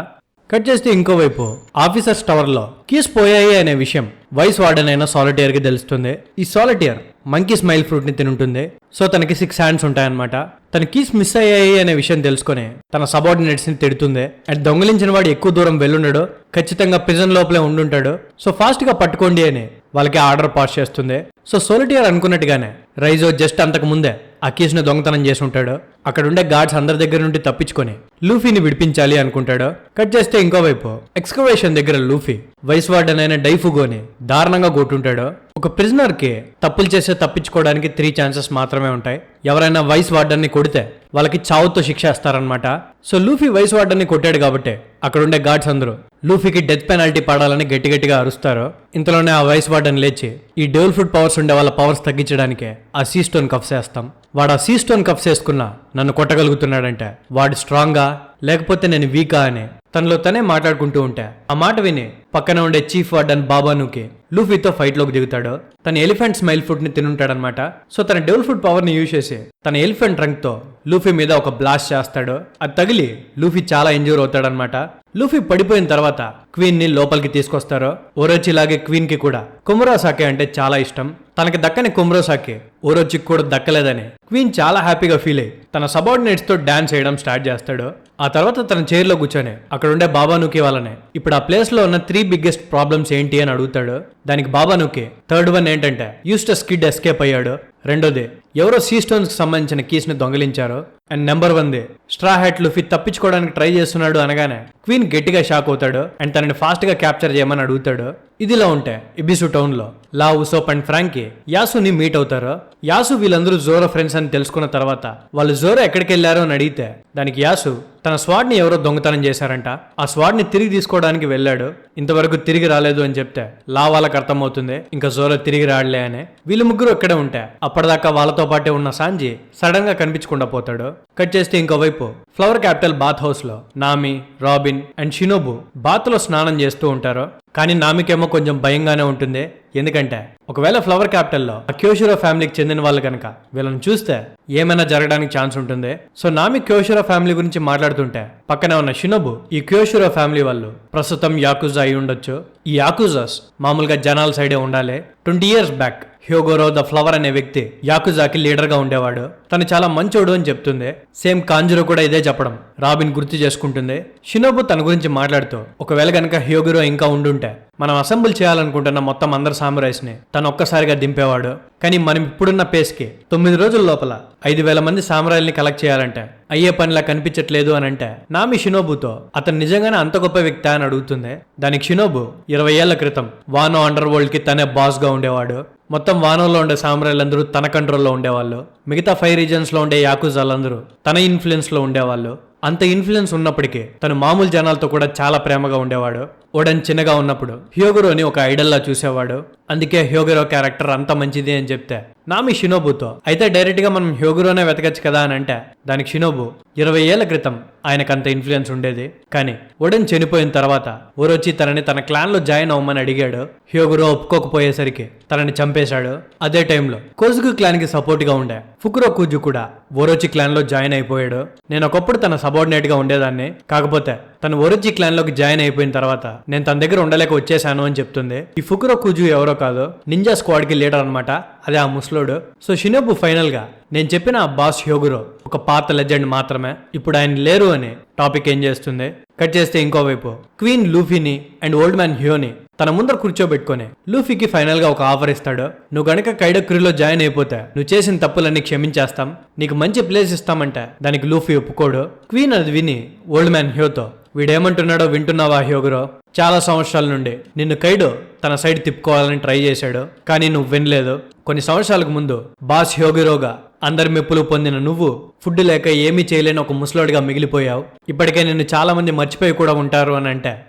కట్ చేస్తే ఇంకోవైపు ఆఫీసర్స్ టవర్ లో కీస్ పోయాయి అనే విషయం వైస్ వార్డెన్ అయిన సాలిటియర్ కి తెలుస్తుంది. ఈ సాలిటియర్ మంకీ స్మైల్ ఫ్రూట్ ని తింటుంది. సో తనకి 6 హ్యాండ్స్ ఉంటాయన్నమాట. తన కీస్ మిస్ అయ్యాయి అనే విషయం తెలుసుకుని తన సబార్డినేట్స్ ని తిడుతుంది. అండ్ దొంగలించిన వాడు ఎక్కువ దూరం వెళ్ళుండడు, ఖచ్చితంగా ప్రిజన్ లోపలే ఉండుంటాడు, సో ఫాస్ట్ గా పట్టుకోండి అని వాళ్ళకి ఆర్డర్ పాస్ చేస్తుంది. సో సోలిటియర్ అనుకున్నట్టుగానే రైజో జస్ట్ అంతకు ముందే ఆ కీస్ ని దొంగతనం చేసి ఉంటాడు. అక్కడ ఉండే గార్డ్స్ అందరి దగ్గర నుండి తప్పించుకొని లూఫీని విడిపించాలి అనుకుంటాడు. కట్ చేస్తే ఇంకోవైపు ఎక్స్కవేషన్ దగ్గర లూఫీ వైస్ వార్డెన్ అయిన డైఫుగోని దారుణంగా కొట్టుంటాడు. ఒక ప్రిజనర్ కి తప్పులు చేస్తే తప్పించుకోవడానికి 3 ఛాన్సెస్ మాత్రమే ఉంటాయి. ఎవరైనా వైస్ వార్డెన్ ని కొడితే వాళ్ళకి చావుతో శిక్ష వేస్తారనమాట. సో లూఫీ వైస్ వార్డెన్ ని కొట్టాడు కాబట్టి అక్కడ ఉండే గార్డ్స్ అందరూ లూఫీకి డెత్ పెనాల్టీ పడాలని గట్టిగా అరుస్తారు. ఇంతలోనే ఆ వైస్ వార్డెన్ లేచి ఈ డెవిల్ ఫుడ్ పవర్స్ ఉండే వాళ్ళ పవర్స్ తగ్గించడానికి ఆ సీ స్టోన్ కప్స్ వేస్తాం, వాడు ఆ సీ స్టోన్ కప్స్ వేసుకున్నా నన్ను కొట్టగలుగుతున్నాడంటే వాడు స్ట్రాంగా లేకపోతే నేను వీకా అని తనలో తనే మాట్లాడుకుంటూ ఉంటే ఆ మాట విని పక్కన ఉండే చీఫ్ వార్డెన్ బాబానుకి లూఫీతో ఫైట్ లోకి దిగుతాడు. తన ఎలిఫెంట్ స్మైల్ ఫుడ్ ని తినుంటాడనమాట. సో తన డెవిల్ ఫుడ్ పవర్ ని యూజ్ చేసి తన ఎలిఫెంట్ ట్రంక్ తో లూఫీ మీద ఒక బ్లాస్ట్ చేస్తాడు. అది తగిలి లూఫీ చాలా ఇంజూర్ అవుతాడనమాట. లూఫీ పడిపోయిన తర్వాత క్వీన్ ని లోపలికి తీసుకొస్తారు. ఓరోచి లాగే క్వీన్ కి కూడా కుమరోసాకే అంటే చాలా ఇష్టం. తనకి దక్కని కుమరోసాకి ఓరోచికి కూడా దక్కలేదని క్వీన్ చాలా హ్యాపీగా ఫీల్ అయ్యి తన సబార్డినేట్స్ తో డాన్స్ చేయడం స్టార్ట్ చేస్తాడు. ఆ తర్వాత తన చైర్ లో కూర్చొని అక్కడ ఉండే బాబానుకి వాళ్ళని ఇప్పుడు ఆ ప్లేస్ లో ఉన్న 3 బిగ్గెస్ట్ ప్రాబ్లమ్స్ ఏంటి అని అడుగుతాడు. దానికి బాబానుకి థర్డ్ వన్ ఏంటంటే యూస్టస్ కిడ్ ఎస్కేప్ అయ్యాడు, రెండోది ఎవరో సీ స్టోన్స్ కి సంబంధించిన కీస్ ని దొంగిలించారు, and number 1 straw hat Luffy తప్పించుకోవడానికి ట్రై చేస్తున్నాడు అనగానే క్వీన్ గట్టిగా షాక్ అవుతాడు అండ్ తనని ఫాస్ట్ గా క్యాప్చర్ చేయమని అడుగుతాడు. ఇదిలా ఉంటే ఇబిసు టౌన్ లో లా, ఉసోప్ అండ్ ఫ్రాంకీ యాసుని మీట్ అవుతారు. యాసు వీళ్ళందరూ జోరో ఫ్రెండ్స్ అని తెలుసుకున్న తర్వాత వాళ్ళు జోరో ఎక్కడికి వెళ్లారో అని అడిగితే దానికి యాసు తన స్వాడ్ ని ఎవరో దొంగతనం చేశారంట, ఆ స్వాడ్ ని తిరిగి తీసుకోవడానికి వెళ్ళాడు, ఇంతవరకు తిరిగి రాలేదు అని చెప్తే లా వాళ్ళకి అర్థమవుతుంది ఇంకా జోరో తిరిగి రాడలే అని. వీళ్ళు ముగ్గురు ఇక్కడే ఉంటే అప్పటిదాకా వాళ్ళతో పాటే ఉన్న సాంజీ సడన్ గా కనిపించకుండా పోతాడు. కట్ చేస్తే ఇంకోవైపు ఫ్లవర్ క్యాపిటల్ బాత్ హౌస్ లో నామి, రాబిన్ అండ్ షినోబు బాత్ లో స్నానం చేస్తూ ఉంటారు. కానీ నామికేమో కొంచెం భయంగానే ఉంటుంది, ఎందుకంటే ఒకవేళ ఫ్లవర్ క్యాపిటల్లో క్యోషిరో ఫ్యామిలీకి చెందిన వాళ్ళు కనుక వీళ్ళని చూస్తే ఏమైనా జరగడానికి ఛాన్స్ ఉంటుంది. సో నామి క్యోషిరో ఫ్యామిలీ గురించి మాట్లాడుతుంటే పక్కనే ఉన్న షినోబు ఈ క్యోషిరో ఫ్యామిలీ వాళ్ళు ప్రస్తుతం యాకుజా అయి ఉండొచ్చు. ఈ యాకుజాస్ మామూలుగా జనాల సైడే ఉండాలి. 20 years బ్యాక్ హ్యోగోరో ద ఫ్లవర్ అనే వ్యక్తి యాకుజాకి లీడర్ గా ఉండేవాడు, తను చాలా మంచోడు అని చెప్తుంది. సేమ్ కాంజురో కూడా ఇదే చెప్పడం రాబిన్ గుర్తు చేసుకుంటుంది. షినోబు తన గురించి మాట్లాడుతూ ఒకవేళ కనుక హ్యోగోరో ఇంకా ఉండుంటే మనం అసెంబుల్ చేయాలనుకుంటున్న మొత్తం అందరు సామురైస్ ని తను ఒక్కసారిగా దింపేవాడు. కానీ మనం ఇప్పుడున్న పేస్ కి 9 రోజుల లోపల 5,000 మంది సామురాయిల్ని కలెక్ట్ చేయాలంటే అయ్యే పనిలా కనిపించట్లేదు అని అంటే నామి షినోబుతో అతను నిజంగానే అంత గొప్ప వ్యక్తి అని అడుగుతుంది. దానికి షినోబు 20 ఏళ్ల క్రితం వానో అండర్ వరల్డ్ కి తనే బాస్ గా ఉండేవాడు, మొత్తం వానోలో ఉండే సామురాయిలందరూ తన కంట్రోల్లో ఉండేవాళ్ళు, మిగతా 5 రీజన్స్ లో ఉండే యాకుజాలందరూ తన ఇన్ఫ్లుయెన్స్ లో ఉండేవాళ్ళు. అంత ఇన్ఫ్లుయెన్స్ ఉన్నప్పటికీ తను మామూలు జనాలతో కూడా చాలా ప్రేమగా ఉండేవాడు. ఓడన్ చిన్నగా ఉన్నప్పుడు హ్యోగోరోని ఒక ఐడల్ లా చూసేవాడు, అందుకే హ్యోగోరో క్యారెక్టర్ అంత మంచిది అని చెప్తే నామి షినోబుతో అయితే డైరెక్ట్ గా మనం హ్యోగోరోనే వెతకచ్చు కదా అని అంటే దానికి షినోబు 20 ఏళ్ల క్రితం ఆయనకు అంత ఇన్ఫ్లుయెన్స్ ఉండేది, కానీ ఓడన్ చనిపోయిన తర్వాత ఓరోచి తనని తన క్లాన్ లో జాయిన్ అవ్వమని అడిగాడు. హ్యోగోరో ఒప్పుకోకపోయేసరికి తనని చంపేశాడు. అదే టైంలో కోజుకు క్లాన్ కి సపోర్ట్ గా ఉండే ఫుకురో కుజు కూడా ఓరోచి క్లాన్ లో జాయిన్ అయిపోయాడు. నేను ఒకప్పుడు తన సబార్డినేట్ గా ఉండేదాన్ని, కాకపోతే తను ఓరోచి క్లాన్ లోకి జాయిన్ అయిపోయిన తర్వాత నేను తన దగ్గర ఉండలేక వచ్చేసాను అని చెప్తుంది. ఈ ఫుకురో కుజు ఎవరో కాదు, నింజా స్క్వాడ్ కి లీడర్ అనమాట, అదే ఆ ముస్లోడు. సో షినోబు ఫైనల్ గా నేను చెప్పిన ఆ బాస్ హ్యోగోరో ఒక పాత లెజెండ్ మాత్రమే, ఇప్పుడు ఆయన లేరు అని టాపిక్ ఏం చేస్తుంది. కట్ చేస్తే ఇంకోవైపు క్వీన్ లూఫీని అండ్ ఓల్డ్ మ్యాన్ హ్యోని తన ముందర కూర్చోబెట్టుకుని లూఫీకి ఫైనల్ గా ఒక ఆఫర్ ఇస్తాడు. నువ్వు గనక కైడో క్రూలో జాయిన్ అయిపోతే నువ్వు చేసిన తప్పులన్నీ క్షమించేస్తాం, నీకు మంచి ప్లేస్ ఇస్తామంటే దానికి లూఫీ ఒప్పుకోడు. క్వీన్ అది విని ఓల్డ్ మ్యాన్ హ్యోతో వీడేమంటున్నాడో వింటున్నావా హ్యోగోరో, చాలా సంవత్సరాల నుండి నిన్ను కైడో తన సైడ్ తిప్పుకోవాలని ట్రై చేశాడు, కానీ నువ్వు వినలేదు. కొన్ని సంవత్సరాలకు ముందు బాస్ హ్యోగోరోగా అందరి మెప్పులు పొందిన నువ్వు ఫుడ్ లేక ఏమీ చేయలేని ఒక ముసలోడిగా మిగిలిపోయావు, ఇప్పటికే నిన్ను చాలా మంది మర్చిపోయి కూడా ఉంటారు అని అంటే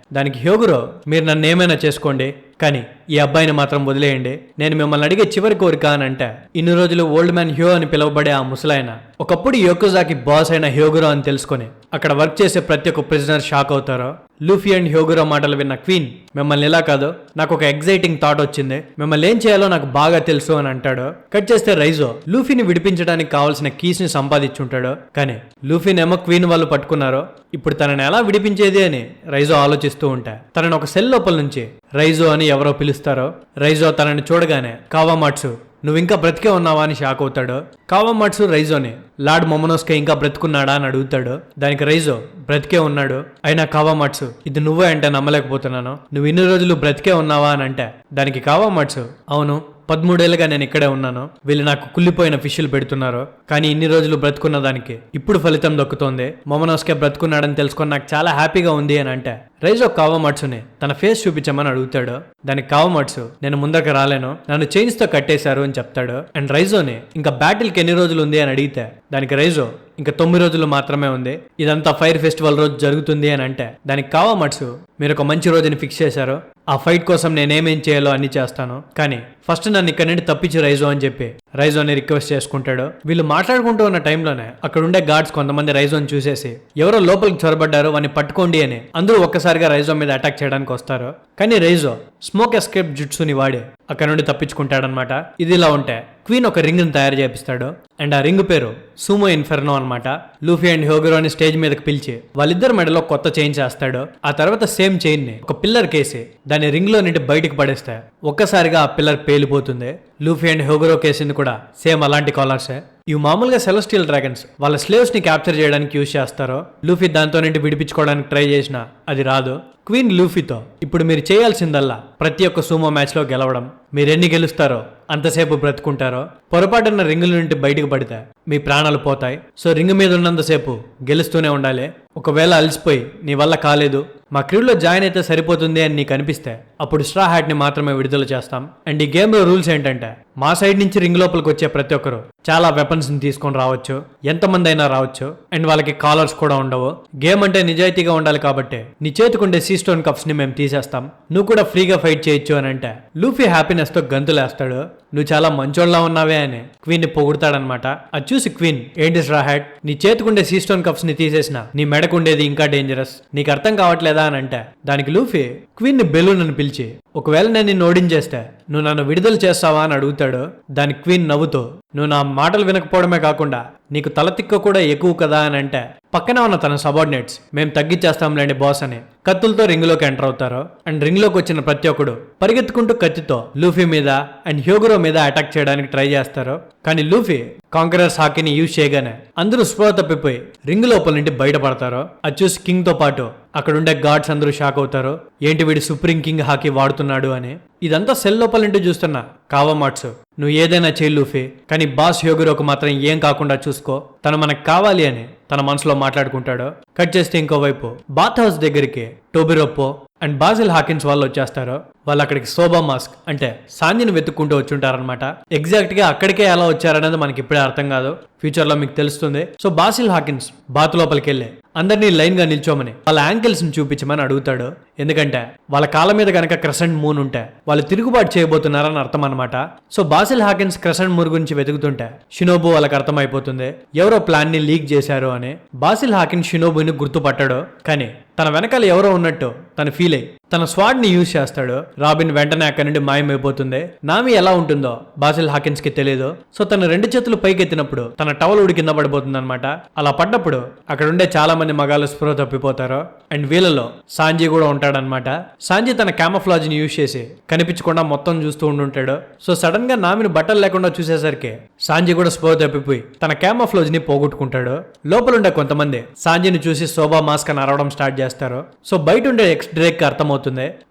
దానికి హ్యోగోరో మీరు నన్ను ఏమైనా చేసుకోండి, కానీ ఈ అబ్బాయిని మాత్రం వదిలేయండి, నేను మిమ్మల్ని అడిగే చివరి కోరిక అని అంటే ఇన్ని రోజులు ఓల్డ్ మ్యాన్ హ్యో అని పిలువబడే ఆ ముసలాయన ఒకప్పుడు యాకుజాకి బాస్ అయిన హ్యోగోరో అని తెలుసుకొని అక్కడ వర్క్ చేసే ప్రతి ఒక్క ప్రిజనర్ షాక్ అవుతారో. లూఫీ అండ్ హ్యోగోరో మాటలు విన్న క్వీన్ మిమ్మల్ని ఇలా కాదు, నాకు ఒక ఎగ్జైటింగ్ థాట్ వచ్చింది, మిమ్మల్ని ఏం చేయాలో నాకు బాగా తెలుసు అని అంటాడు. కట్ చేస్తే రైజో లూఫీని విడిపించడానికి కావాల్సిన కీస్ ని సంపాదించుంటాడు, కానీ లూఫీనేమో క్వీన్ వాళ్ళు పట్టుకున్నారు. ఇప్పుడు తనని ఎలా విడిపించేది అని రైజో ఆలోచిస్తూ ఉంటా తనని ఒక సెల్ లోపల నుంచి రైజో అని ఎవరో పిలుస్తారో. రైజో తనని చూడగానే కావామాట్సు నువ్వు ఇంకా బ్రతికే ఉన్నావా అని షాక్ అవుతాడు. కావామాట్సు రైజోని లార్డ్ మొమోనోస్కే ఇంకా బ్రతుకున్నాడా అని అడుగుతాడు. దానికి రైజో బ్రతికే ఉన్నాడు, అయినా కావామాట్సు ఇది నువ్వే అంటే నమ్మలేకపోతున్నాను, నువ్వు ఇన్ని రోజులు బ్రతికే ఉన్నావా అని అంటే దానికి కావామాట్సు అవును 13 ఏళ్ళుగా నేను ఇక్కడే ఉన్నాను, వీళ్ళు నాకు కుళ్ళిపోయిన ఫిష్లు పెడుతున్నారు, కానీ ఇన్ని రోజులు బ్రతుకున్న దానికి ఇప్పుడు ఫలితం దక్కుతోంది, మొమోనోస్కే బ్రతుకున్నాడని తెలుసుకొని నాకు చాలా హ్యాపీగా ఉంది అని అంటే రైజో కావామాట్సుని తన ఫేస్ చూపించమని అడుగుతాడు. దానికి కావామాట్సు నేను ముందరకు రాలేను, నన్ను చైన్స్ తో కట్టేశారు అని చెప్తాడు. అండ్ రైజోని ఇంకా బ్యాటిల్కి ఎన్ని రోజులు ఉంది అని అడిగితే దానికి రైజో ఇంకా 9 రోజులు మాత్రమే ఉంది, ఇదంతా ఫైర్ ఫెస్టివల్ రోజు జరుగుతుంది అని అంటే దానికి కావామాట్సు మీరు ఒక మంచి రోజుని ఫిక్స్ చేశారు, ఆ ఫైట్ కోసం నేనేమేం చేయాలో అన్ని చేస్తాను, కానీ ఫస్ట్ నన్ను ఇక్కడ నుండి తప్పించి రైజో అని చెప్పి రైజోని రిక్వెస్ట్ చేసుకుంటాడు. వీళ్ళు మాట్లాడుకుంటూ ఉన్న టైంలోనే అక్కడ ఉండే గార్డ్స్ కొంతమంది రైజోని చూసేసి ఎవరో లోపలికి చొరబడ్డారు వాడిని పట్టుకోండి అని అందరూ ఒక్కసారిగా రైజో మీద అటాక్ చేయడానికి వస్తారు. కానీ రైజో స్మోక్ ఎస్కేప్ జుట్సుని వాడి అక్కడ నుండి తప్పించుకుంటాడనమాట. ఇదిలా ఉంటే క్వీన్ ఒక రింగ్ ని తయారు చేపిస్తాడు. అండ్ ఆ రింగ్ పేరు సూమో ఇన్ఫెర్నో అనమాట. లూఫీ అండ్ హ్యోగరోని స్టేజ్ మీదకి పిలిచి వాళ్ళిద్దరు మెడలో కొత్త చైన్ చేస్తాడు. ఆ తర్వాత సేమ్ చైన్ ని ఒక పిల్లర్ కేసి దాని రింగ్ లో నుండి బయటికి పడేస్తే ఒక్కసారిగా ఆ పిల్లర్ పేలిపోతుంది. లూఫీ అండ్ హ్యోగరో కేసింది కూడా సేమ్ అలాంటి కాలర్సే. ఇవి మామూలుగా సెలెస్టియల్ డ్రాగన్స్ వాళ్ళ స్లేవ్స్ ని క్యాప్చర్ చేయడానికి యూజ్ చేస్తారు. లూఫీ దాంతో నుండి విడిపించుకోవడానికి ట్రై చేసినా అది రాదు. క్వీన్ లూఫీతో ఇప్పుడు మీరు చేయాల్సిందల్లా ప్రతి ఒక్క సూమో మ్యాచ్ లో గెలవడం. మీరు ఎన్ని గెలుస్తారో అంతసేపు బ్రతుకుంటారో, పొరపాటున్న రింగుల నుండి బయటకు పడితే మీ ప్రాణాలు పోతాయి. సో రింగ్ మీద ఉన్నంతసేపు గెలుస్తూనే ఉండాలి. ఒకవేళ అలసిపోయి నీ వల్ల కాలేదు, మా క్రూలో జాయిన్ అయితే సరిపోతుంది అని నీకు అనిపిస్తే అప్పుడు స్ట్రా హ్యాట్ ని మాత్రమే విడుదల చేస్తాం. అండ్ ఈ గేమ్ లో రూల్స్ ఏంటంటే మా సైడ్ నుంచి రింగ్ లోపలికి వచ్చే ప్రతి ఒక్కరు చాలా వెపన్స్ ని తీసుకొని రావచ్చు, ఎంతమంది అయినా రావచ్చు. అండ్ వాళ్ళకి కాలర్స్ కూడా ఉండవు. గేమ్ అంటే నిజాయితీగా ఉండాలి కాబట్టి నీ చేతికుండే సీ స్టోన్ కప్స్ ని మేము తీసేస్తాం, నువ్వు కూడా ఫ్రీగా ఫైట్ చేయొచ్చు అని అంటే లూఫీ హ్యాపీనెస్ తో గంతులేస్తాడు. నువ్వు చాలా మంచోళ్ళ ఉన్నావే అని క్వీన్ ని పొగుడతాడనమాట. అది చూసి క్వీన్, ఏంటి స్ట్రా హ్యాట్, నీ చేతికుండే సీ స్టోన్ కప్స్ ని తీసేసిన నీ మెడకుండేది ఇంకా డేంజరస్, నీకు అర్థం కావట్లేదా అని అంటే దానికి లూఫీ క్వీన్ ని బెలూన్ అని పిలిచి, ఒకవేళ నేను నిన్ను ఓడించేస్తే నువ్వు నన్ను విడుదల చేస్తావా అని అడుగుతాడు. దానికి క్వీన్ నవ్వుతూ, నువ్వు నా మాటలు వినకపోవడమే కాకుండా నీకు తలతిక్క కూడా ఎక్కువ కదా అని అంటే పక్కన ఉన్న తన సబార్డినేట్స్, మేము తగ్గించేస్తాంలేండి బాస్ అని కత్తులతో రింగ్ లోకి ఎంటర్ అవుతారు. అండ్ రింగ్ లోకి వచ్చిన ప్రతి ఒక్కడు పరిగెత్తుకుంటూ కత్తితో లూఫీ మీద అండ్ హ్యోగరో మీద అటాక్ చేయడానికి ట్రై చేస్తారు. కానీ లూఫీ కాంకరర్స్ హాకీని యూజ్ చేయగానే అందరూ స్పృహ తప్పిపోయి రింగ్ లోపల నుండి బయటపడతారు. అది చూసి కింగ్ తో పాటు అక్కడ ఉండే గార్డ్స్ అందరూ షాక్ అవుతారు, ఏంటి వీడు సుప్రీం కింగ్ హాకీ వాడుతున్నాడు అని. ఇదంతా సెల్ లోపల నుండి చూస్తున్నా కావామాట్సు, నువ్వు ఏదైనా చేయి లూఫీ, కానీ బాస్ హ్యోగరోకు మాత్రం ఏం కాకుండా చూసుకో, తను మనకు కావాలి అని తన మనసులో మాట్లాడుకుంటాడు. కట్ చేస్తే ఇంకోవైపు బాత్ హౌస్ దగ్గరికి టోబిరోప్పో అండ్ బాజిల్ హాకిన్స్ వాళ్ళు వచ్చేస్తారు. వాళ్ళు అక్కడికి సోబా మాస్క్ అంటే సాంజిని వెతుక్కుంటూ వచ్చుంటారనమాట. ఎగ్జాక్ట్ గా అక్కడికే ఎలా వచ్చారనేది మనకి ఇప్పుడే అర్థం కాదు, ఫ్యూచర్ లో మీకు తెలుస్తుంది. సో బాసిల్ హాకిన్స్ బాత్ లోపలికి వెళ్ళి అందరినీ లైన్ గా నిల్చోమని వాళ్ళ యాంకిల్స్ ని చూపించమని అడుగుతాడు. ఎందుకంటే వాళ్ళ కాళ్ళ మీద కనుక క్రెసెంట్ మూన్ ఉంటే వాళ్ళు తిరుగుబాటు చేయబోతున్నారని అర్థం అనమాట. So Basil Hawkins crescent moon గురించి వెతుకుతుంటే షినోబు వాళ్ళకి అర్థమైపోతుంది ఎవరో ప్లాన్ ని లీక్ చేశారు అని. బాసిల్ హాకిన్స్ షినోబుని గుర్తుపట్టాడు, కానీ తన వెనకాల ఎవరో ఉన్నట్టు తను ఫీల్ అయ్యి తన స్వాడ్ ని యూజ్ చేస్తాడు. రాబిన్ వెంటనే అక్కడి నుండి మాయమైపోతుంది. నామి ఎలా ఉంటుందో బాసిల్ హాకిన్స్ కి తెలియదు. సో తన రెండు చేతులు పైకెత్తినప్పుడు తన టవల్ ఉడి కింద పడిపోతుంది అనమాట. అలా పడ్డప్పుడు అక్కడ ఉండే చాలా మంది మగాళ్ళు స్పృహ తప్పిపోతారు. అండ్ వీళ్ళలో సాంజీ కూడా ఉంటాడనమాట. సాంజీ తన క్యామఫ్లాజ్ ని యూజ్ చేసి కనిపించకుండా మొత్తం చూస్తూ ఉండుంటాడు. సో సడన్ గా నామిని బట్టలు లేకుండా చూసేసరికి సాంజీ కూడా స్పృహ తప్పిపోయి తన క్యామఫ్లాజ్ ని పోగొట్టుకుంటాడు. లోపల ఉండే కొంతమంది సాంజీని చూసి సోబా మాస్క్ అని అరవడం స్టార్ట్ చేస్తారు. సో బయట ఉండే ఎక్స్ డ్రేక్ కి అర్థమవుతుంది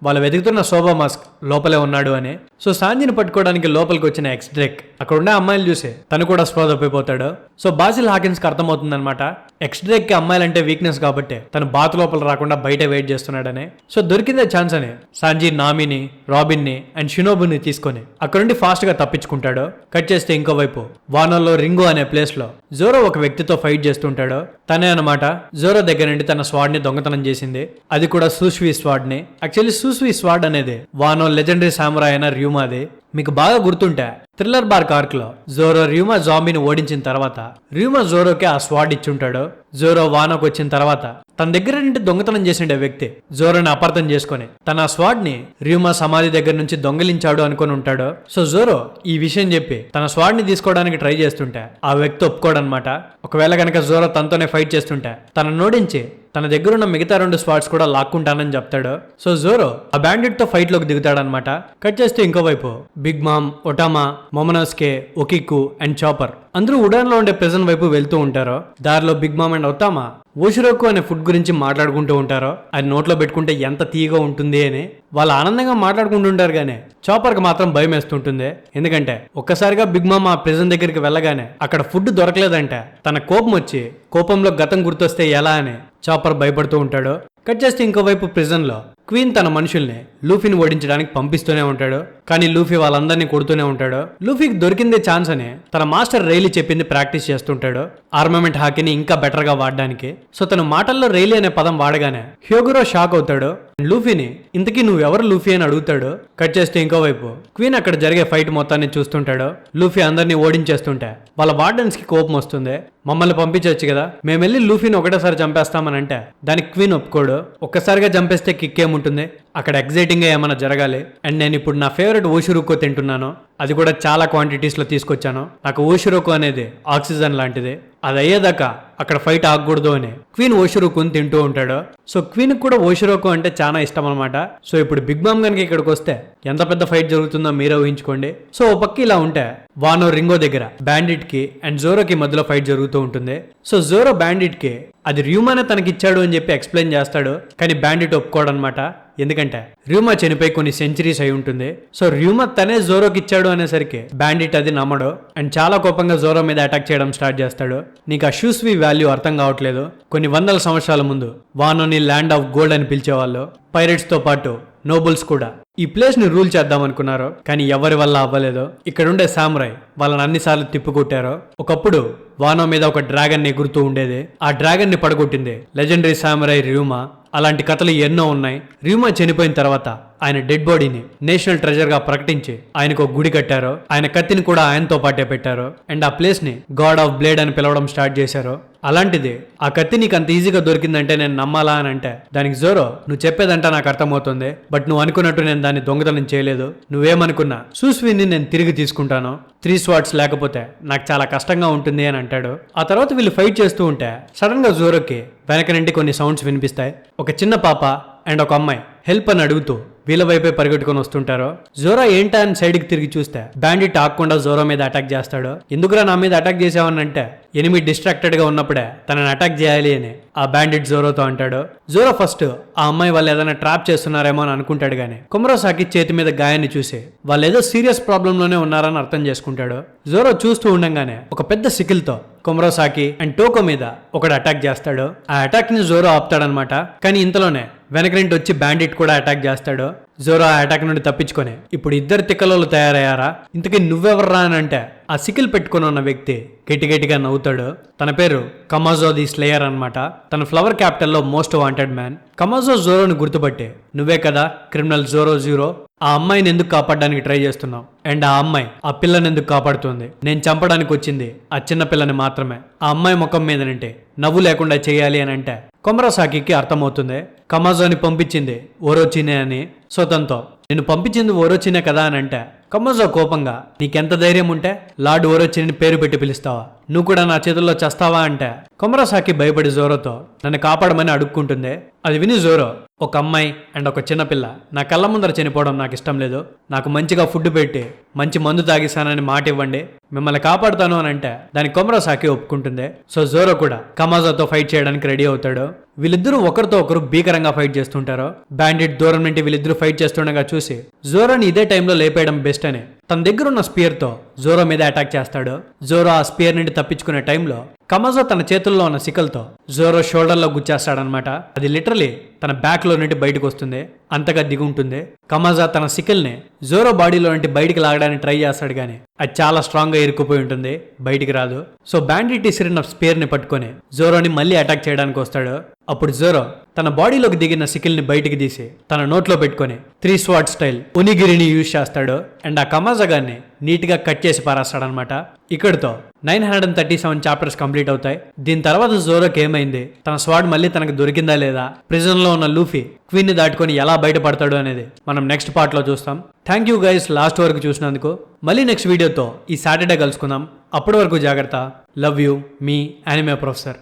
వాళ్ళు వెతుకుతున్న సోబా మాస్క్ లోపలే ఉన్నాడు అని. సో సాంజీని పట్టుకోవడానికి లోపలికి వచ్చిన ఎక్స్ డ్రేక్ అక్కడ ఉండే అమ్మాయిలు చూసి తను కూడా స్పృహ తప్పిపోతాడు. సో బాసిల్ హాకిన్స్ కి అర్థమవుతుంది అనమాట ఎక్స్ డ్రేక్ కి అమ్మాయిలంటే వీక్నెస్ కాబట్టి తను బాత్ లోపల రాకుండా బయట వెయిట్ చేస్తున్నాడని. సో దొరికిందే ఛాన్స్ అని సాంజీ నామిని, రాబిన్ ని అండ్ షినోబుని తీసుకొని అక్కడ నుండి ఫాస్ట్ గా తప్పించుకుంటాడు. కట్ చేస్తే ఇంకోవైపు వానోలో రింగో అనే ప్లేస్ లో జోరో ఒక వ్యక్తితో ఫైట్ చేస్తుంటాడు. తనే అనమాట జోరో దగ్గర నుండి తన స్వాడ్ ని దొంగతనం చేసింది, అది కూడా సూస్వి స్వాడ్ ని. యాక్చువల్లీ సూస్వి స్వాడ్ అనేది వానో లెజెండరీ సామురాయ్ అయిన ర్యూమాది. మీకు బాగా గుర్తుంటే థ్రిల్లర్ బార్క్ ఆర్క్ లో జోరో ర్యూమా జాంబీని ఓడించిన తర్వాత ర్యూమా జోరోకి ఆ స్వాడ్ ఇచ్చుంటాడు. జోరో వానోకి వచ్చిన తర్వాత తన దగ్గర నుండి దొంగతనం చేసిండే వ్యక్తి జోరోని అపార్థం చేసుకుని తన స్వాడ్ ని ర్యూమా సమాధి దగ్గర నుంచి దొంగిలించాడు అనుకుని ఉంటాడు. సో జోరో ఈ విషయం చెప్పి తన స్వాడ్ ని తీసుకోవడానికి ట్రై చేస్తుంటే ఆ వ్యక్తి ఒప్పుకోడనమాట. ఒకవేళ కనుక జోరో తనతోనే ఫైట్ చేస్తుంటే తనను నోడించి తన దగ్గర ఉన్న మిగతా 2 స్వాడ్స్ కూడా లాక్కుంటానని చెప్తాడు. సో జోరో ఆ బ్యాండిట్ తో ఫైట్ లోకి దిగుతాడనమాట. కట్ చేస్తే ఇంకోవైపు బిగ్ మామ్, ఒటామా, మొమనాస్కే, ఒకిక్కు అండ్ చాపర్ అందరూ ఉడాన్ లో ఉండే ప్రెజెంట్ వైపు వెళ్తూ ఉంటారు. దారిలో బిగ్ మామ్ అండ్ ఒటామా ఓషిరోకు అనే ఫుడ్ గురించి మాట్లాడుకుంటూ ఉంటారు. అది నోట్లో పెట్టుకుంటే ఎంత తీయగా ఉంటుంది అని వాళ్ళు ఆనందంగా మాట్లాడుకుంటుంటారు. కానీ చాపర్ కి మాత్రం భయం వేస్తుంటుంది. ఎందుకంటే ఒక్కసారిగా బిగ్ మామ్ ఆ ప్రెజెంట్ దగ్గరికి వెళ్ళగానే అక్కడ ఫుడ్ దొరకలేదంటే తన కోపం వచ్చి కోపంలో గతం గుర్తొస్తే ఎలా అని చాపర్ భయపడుతూ ఉంటాడు. కట్ చేస్తే ఇంకోవైపు ప్రిజన్ లో క్వీన్ తన మనుషుల్ని లూఫీని ఓడించడానికి పంపిస్తూనే ఉంటాడు. కానీ లూఫీ వాళ్ళందరినీ కొడుతూనే ఉంటాడు. లూఫీకి దొరికిందే ఛాన్స్ అని తన మాస్టర్ రైలీ చెప్పింది ప్రాక్టీస్ చేస్తుంటాడు ఆర్మమెంట్ హాకీని ఇంకా బెటర్ గా వాడడానికి. సో తన మాటల్లో రైలీ అనే పదం వాడగానే హ్యోగరో షాక్ అవుతాడు. లూఫీని ఇంతకీ నువ్వెవరు లూఫీ అని అడుగుతాడు. కట్ చేస్తే ఇంకోవైపు క్వీన్ అక్కడ జరిగే ఫైట్ మొత్తాన్ని చూస్తుంటాడు. లూఫీ అందరినీ ఓడించేస్తుంటే వాళ్ళ వార్డెన్స్ కి కోపం వస్తుంది. మమ్మల్ని పంపించవచ్చు కదా, మేము వెళ్ళి లూఫీని ఒకటేసారి చంపేస్తామని అంటే దానికి క్వీన్ ఒప్పుకోడు. ఒక్కసారిగా చంపేస్తే కిక్ ఏముంటుంది, అక్కడ ఎగ్జైటింగ్ గా ఏమైనా జరగాలి. అండ్ నేను ఇప్పుడు నా ఫేవరెట్ ఓషిరుకో తింటున్నాను, అది కూడా చాలా క్వాంటిటీస్ లో తీసుకొచ్చాను. నాకు ఓషిరోకు అనేది ఆక్సిజన్ లాంటిది. అది అయ్యేదాకా అక్కడ ఫైట్ ఆగకూడదు అని క్వీన్ ఓషిరోకుని తింటూ ఉంటాడు. సో క్వీన్ కూడా ఓషిరోకు అంటే చాలా ఇష్టం అనమాట. సో ఇప్పుడు బిగ్ బామ్ కనుక ఇక్కడికి వస్తే ఎంత పెద్ద ఫైట్ జరుగుతుందో మీరే ఊహించుకోండి. సో ఓ పక్క ఇలా ఉంటే వానో రింగో దగ్గర బ్యాండిట్ కి అండ్ జోరోకి మధ్యలో ఫైట్ జరుగుతూ ఉంటుంది. సో జోరో బ్యాండిట్ కి అది ర్యూమానే తనకిచ్చాడు అని చెప్పి ఎక్స్ప్లెయిన్ చేస్తాడు. కానీ బ్యాండిట్ ఒప్పుకోడనమాట. ఎందుకంటే ర్యూమా చనిపోయి కొన్ని సెంచరీస్ అయి ఉంటుంది. సో ర్యూమా తనే జోరోకి ఇచ్చాడు అనేసరికి బ్యాండిట్ అది నమ్మడు అండ్ చాలా కోపంగా జోరో మీద అటాక్ చేయడం స్టార్ట్ చేస్తాడు. నీకు ఆ షూస్వి వాల్యూ అర్థం కావట్లేదు. కొన్ని వందల సంవత్సరాల ముందు వానోని ల్యాండ్ ఆఫ్ గోల్డ్ అని పిలిచేవాళ్ళు. పైరెట్స్ తో పాటు నోబుల్స్ కూడా ఈ ప్లేస్ ని రూల్ చేద్దాం అనుకున్నారు. కానీ ఎవరి వల్ల అవ్వలేదు. ఇక్కడుండే సామురాయ్ వాళ్ళని అన్నిసార్లు తిప్పికొట్టారు. ఒకప్పుడు వానో మీద ఒక డ్రాగన్ ఎగురుతూ ఉండేది. ఆ డ్రాగన్ ని పడగొట్టింది లెజెండరీ సామురాయ్ ర్యూమా. అలాంటి కథలు ఎన్నో ఉన్నాయి. ర్యూమా చనిపోయిన తర్వాత ఆయన డెడ్ బాడీని నేషనల్ ట్రెజర్ గా ప్రకటించి ఆయనకు ఒక గుడి కట్టారు. ఆయన కత్తిని కూడా ఆయనతో పాటే పెట్టారు అండ్ ఆ ప్లేస్ ని గాడ్ ఆఫ్ బ్లేడ్ అని పిలవడం స్టార్ట్ చేశారు. అలాంటిది ఆ కత్తి నీకు అంత ఈజీగా దొరికిందంటే నేను నమ్మాలా అని అంటే దానికి జోరో, నువ్వు చెప్పేదంటే నాకు అర్థమవుతుంది, బట్ నువ్వు అనుకున్నట్టు నేను దాన్ని దొంగతనం చేయలేదు. నువ్వేమనుకున్నా సూస్విని నేను తిరిగి తీసుకుంటాను. 3 స్వాట్స్ లేకపోతే నాకు చాలా కష్టంగా ఉంటుంది అని అంటాడు. ఆ తర్వాత వీళ్ళు ఫైట్ చేస్తూ ఉంటే సడన్ గా జోరోకి వెనక నుండి కొన్ని సౌండ్స్ వినిపిస్తాయి. ఒక చిన్న పాప అండ్ ఒక అమ్మాయి హెల్ప్ అని అడుగుతూ వీళ్ళ వైపే పరిగెట్టుకుని వస్తుంటారు. జోరో ఏంటా అని సైడ్ కి తిరిగి చూస్తే బ్యాండిట్ ఆగకుండా జోరో మీద అటాక్ చేస్తాడు. ఎందుకురా నా మీద అటాక్ చేసావనంటే ఎనిమి డిస్ట్రాక్టెడ్ గా ఉన్నప్పుడే తనని అటాక్ చేయాలి అని ఆ బ్యాండిట్ జోరోతో అంటాడు. జోరో ఫస్ట్ ఆ అమ్మాయి వాళ్ళు ఏదైనా ట్రాప్ చేస్తున్నారేమో అని అనుకుంటాడు. గానీ కుమరోసాకి చేతి మీద గాయాన్ని చూసి వాళ్ళు ఏదో సీరియస్ ప్రాబ్లం లోనే ఉన్నారని అర్థం చేసుకుంటాడు. జోరో చూస్తూ ఉండంగానే ఒక పెద్ద సికిల్ తో కుమరోసాకి అండ్ టోకో మీద ఒకడు అటాక్ చేస్తాడు. ఆ అటాక్ ని జోరో ఆపుతాడనమాట. కానీ ఇంతలోనే వెనక నుండి వచ్చి బ్యాండిట్ కూడా అటాక్ చేస్తాడు. జోరో ఆ అటాక్ నుండి తప్పించుకొని ఇప్పుడు ఇద్దరు తిక్కలోళ్ళు తయారయ్యారా, ఇంతకీ నువ్వెవర్రా అని అంటే ఆ సికిల్ పెట్టుకుని ఉన్న వ్యక్తి గట్టిగా నవ్వుతాడు. తన పేరు కమాజో ది స్లేయర్ అనమాట. తన ఫ్లవర్ క్యాపిటల్ లో మోస్ట్ వాంటెడ్ మ్యాన్. కమాజో జోరోని గుర్తుపట్టి నువ్వే కదా క్రిమినల్ జోరో జీరో, ఆ అమ్మాయిని ఎందుకు కాపాడడానికి ట్రై చేస్తున్నావు అండ్ ఆ అమ్మాయి ఆ పిల్లని ఎందుకు కాపాడుతుంది? నేను చంపడానికి వచ్చింది ఆ చిన్న పిల్లని మాత్రమే. ఆ అమ్మాయి ముఖం మీద నుండి నవ్వు లేకుండా చేయాలి అని అంటే కుమరోసాకి అర్థమవుతుంది కమాజోని పంపించింది ఓరోచినే అని. సో తనతో నిన్ను పంపించింది ఓరోచినే కదా అని అంటే కమాజో కోపంగా నీకెంత ధైర్యం ఉంటే లార్డ్ ఓరోచిని పేరు పెట్టి పిలుస్తావా, నువ్వు కూడా నా చేతుల్లో చేస్తావా అంటే కుమరోసాకి భయపడి జోరోతో నన్ను కాపాడమని అడుక్కుంటుంది. అది విని జోరో, ఒక అమ్మాయి అండ్ ఒక చిన్నపిల్ల నా కళ్ళ ముందర చనిపోవడం నాకు ఇష్టం లేదు. నాకు మంచిగా ఫుడ్ పెట్టి మంచి మందు తాగిస్తానని మాట ఇవ్వండి, మిమ్మల్ని కాపాడుతాను అని అంటే దానికి కుమరోసాకి ఒప్పుకుంటుంది. సో జోరో కూడా కమాజోతో ఫైట్ చేయడానికి రెడీ అవుతాడు. వీళ్ళిద్దరూ ఒకరితో ఒకరు భీకరంగా ఫైట్ చేస్తుంటారు. బ్యాండిట్ దూరం నుండి వీళ్ళిద్దరూ ఫైట్ చేస్తుండగా చూసి జోరోని ఇదే టైంలో లేపేయడం బెస్ట్ అని తన దగ్గర ఉన్న స్పియర్ తో జోరో మీద అటాక్ చేస్తాడు. జోరో ఆ స్పియర్ నుండి తప్పించుకునే టైంలో కమాజో తన చేతుల్లో ఉన్న సికల్ తో జోరో షోల్డర్ లో గుచ్చేస్తాడనమాట. అది లిటరలీ తన బ్యాక్ లో నుండి బయటకు వస్తుంది, అంతగా దిగుంటుంది. కమాజో తన సికల్ ని జోరో బాడీలో నుండి బయటికి లాగడానికి ట్రై చేస్తాడు కానీ అది చాలా స్ట్రాంగ్ గా ఇరుక్కుపోయి ఉంటుంది, బయటికి రాదు. సో బ్యాండిట్ ఇసిరిన స్పియర్ ని పట్టుకొని జోరోని మళ్ళీ అటాక్ చేయడానికి వస్తాడు. అప్పుడు జోరో తన బాడీలోకి దిగిన సికిల్ ని బయటికి తీసి తన నోట్లో పెట్టుకొని 3 స్వాట్ స్టైల్ ఉనిగిరిని యూజ్ చేస్తాడు అండ్ ఆ కమాజో గారిని నీట్ గా కట్ చేసి పారేస్తాడనమాట. ఇక్కడితో 937 చాప్టర్స్ కంప్లీట్ అవుతాయి. దీని తర్వాత జోరోకి ఏమైంది, తన స్వాడ్ మళ్ళీ తనకు దొరికిందా లేదా, ప్రిజన్ లో ఉన్న లూఫీ క్వీన్ ని దాటుకొని ఎలా బయటపడతాడు అనేది మనం నెక్స్ట్ పార్ట్ లో చూస్తాం. థ్యాంక్ యూ గైస్ లాస్ట్ వరకు చూసినందుకు. మళ్ళీ నెక్స్ట్ వీడియోతో ఈ సాటర్డే కలుసుకుందాం. అప్పటి వరకు జాగ్రత్త. Love you, me anime professor.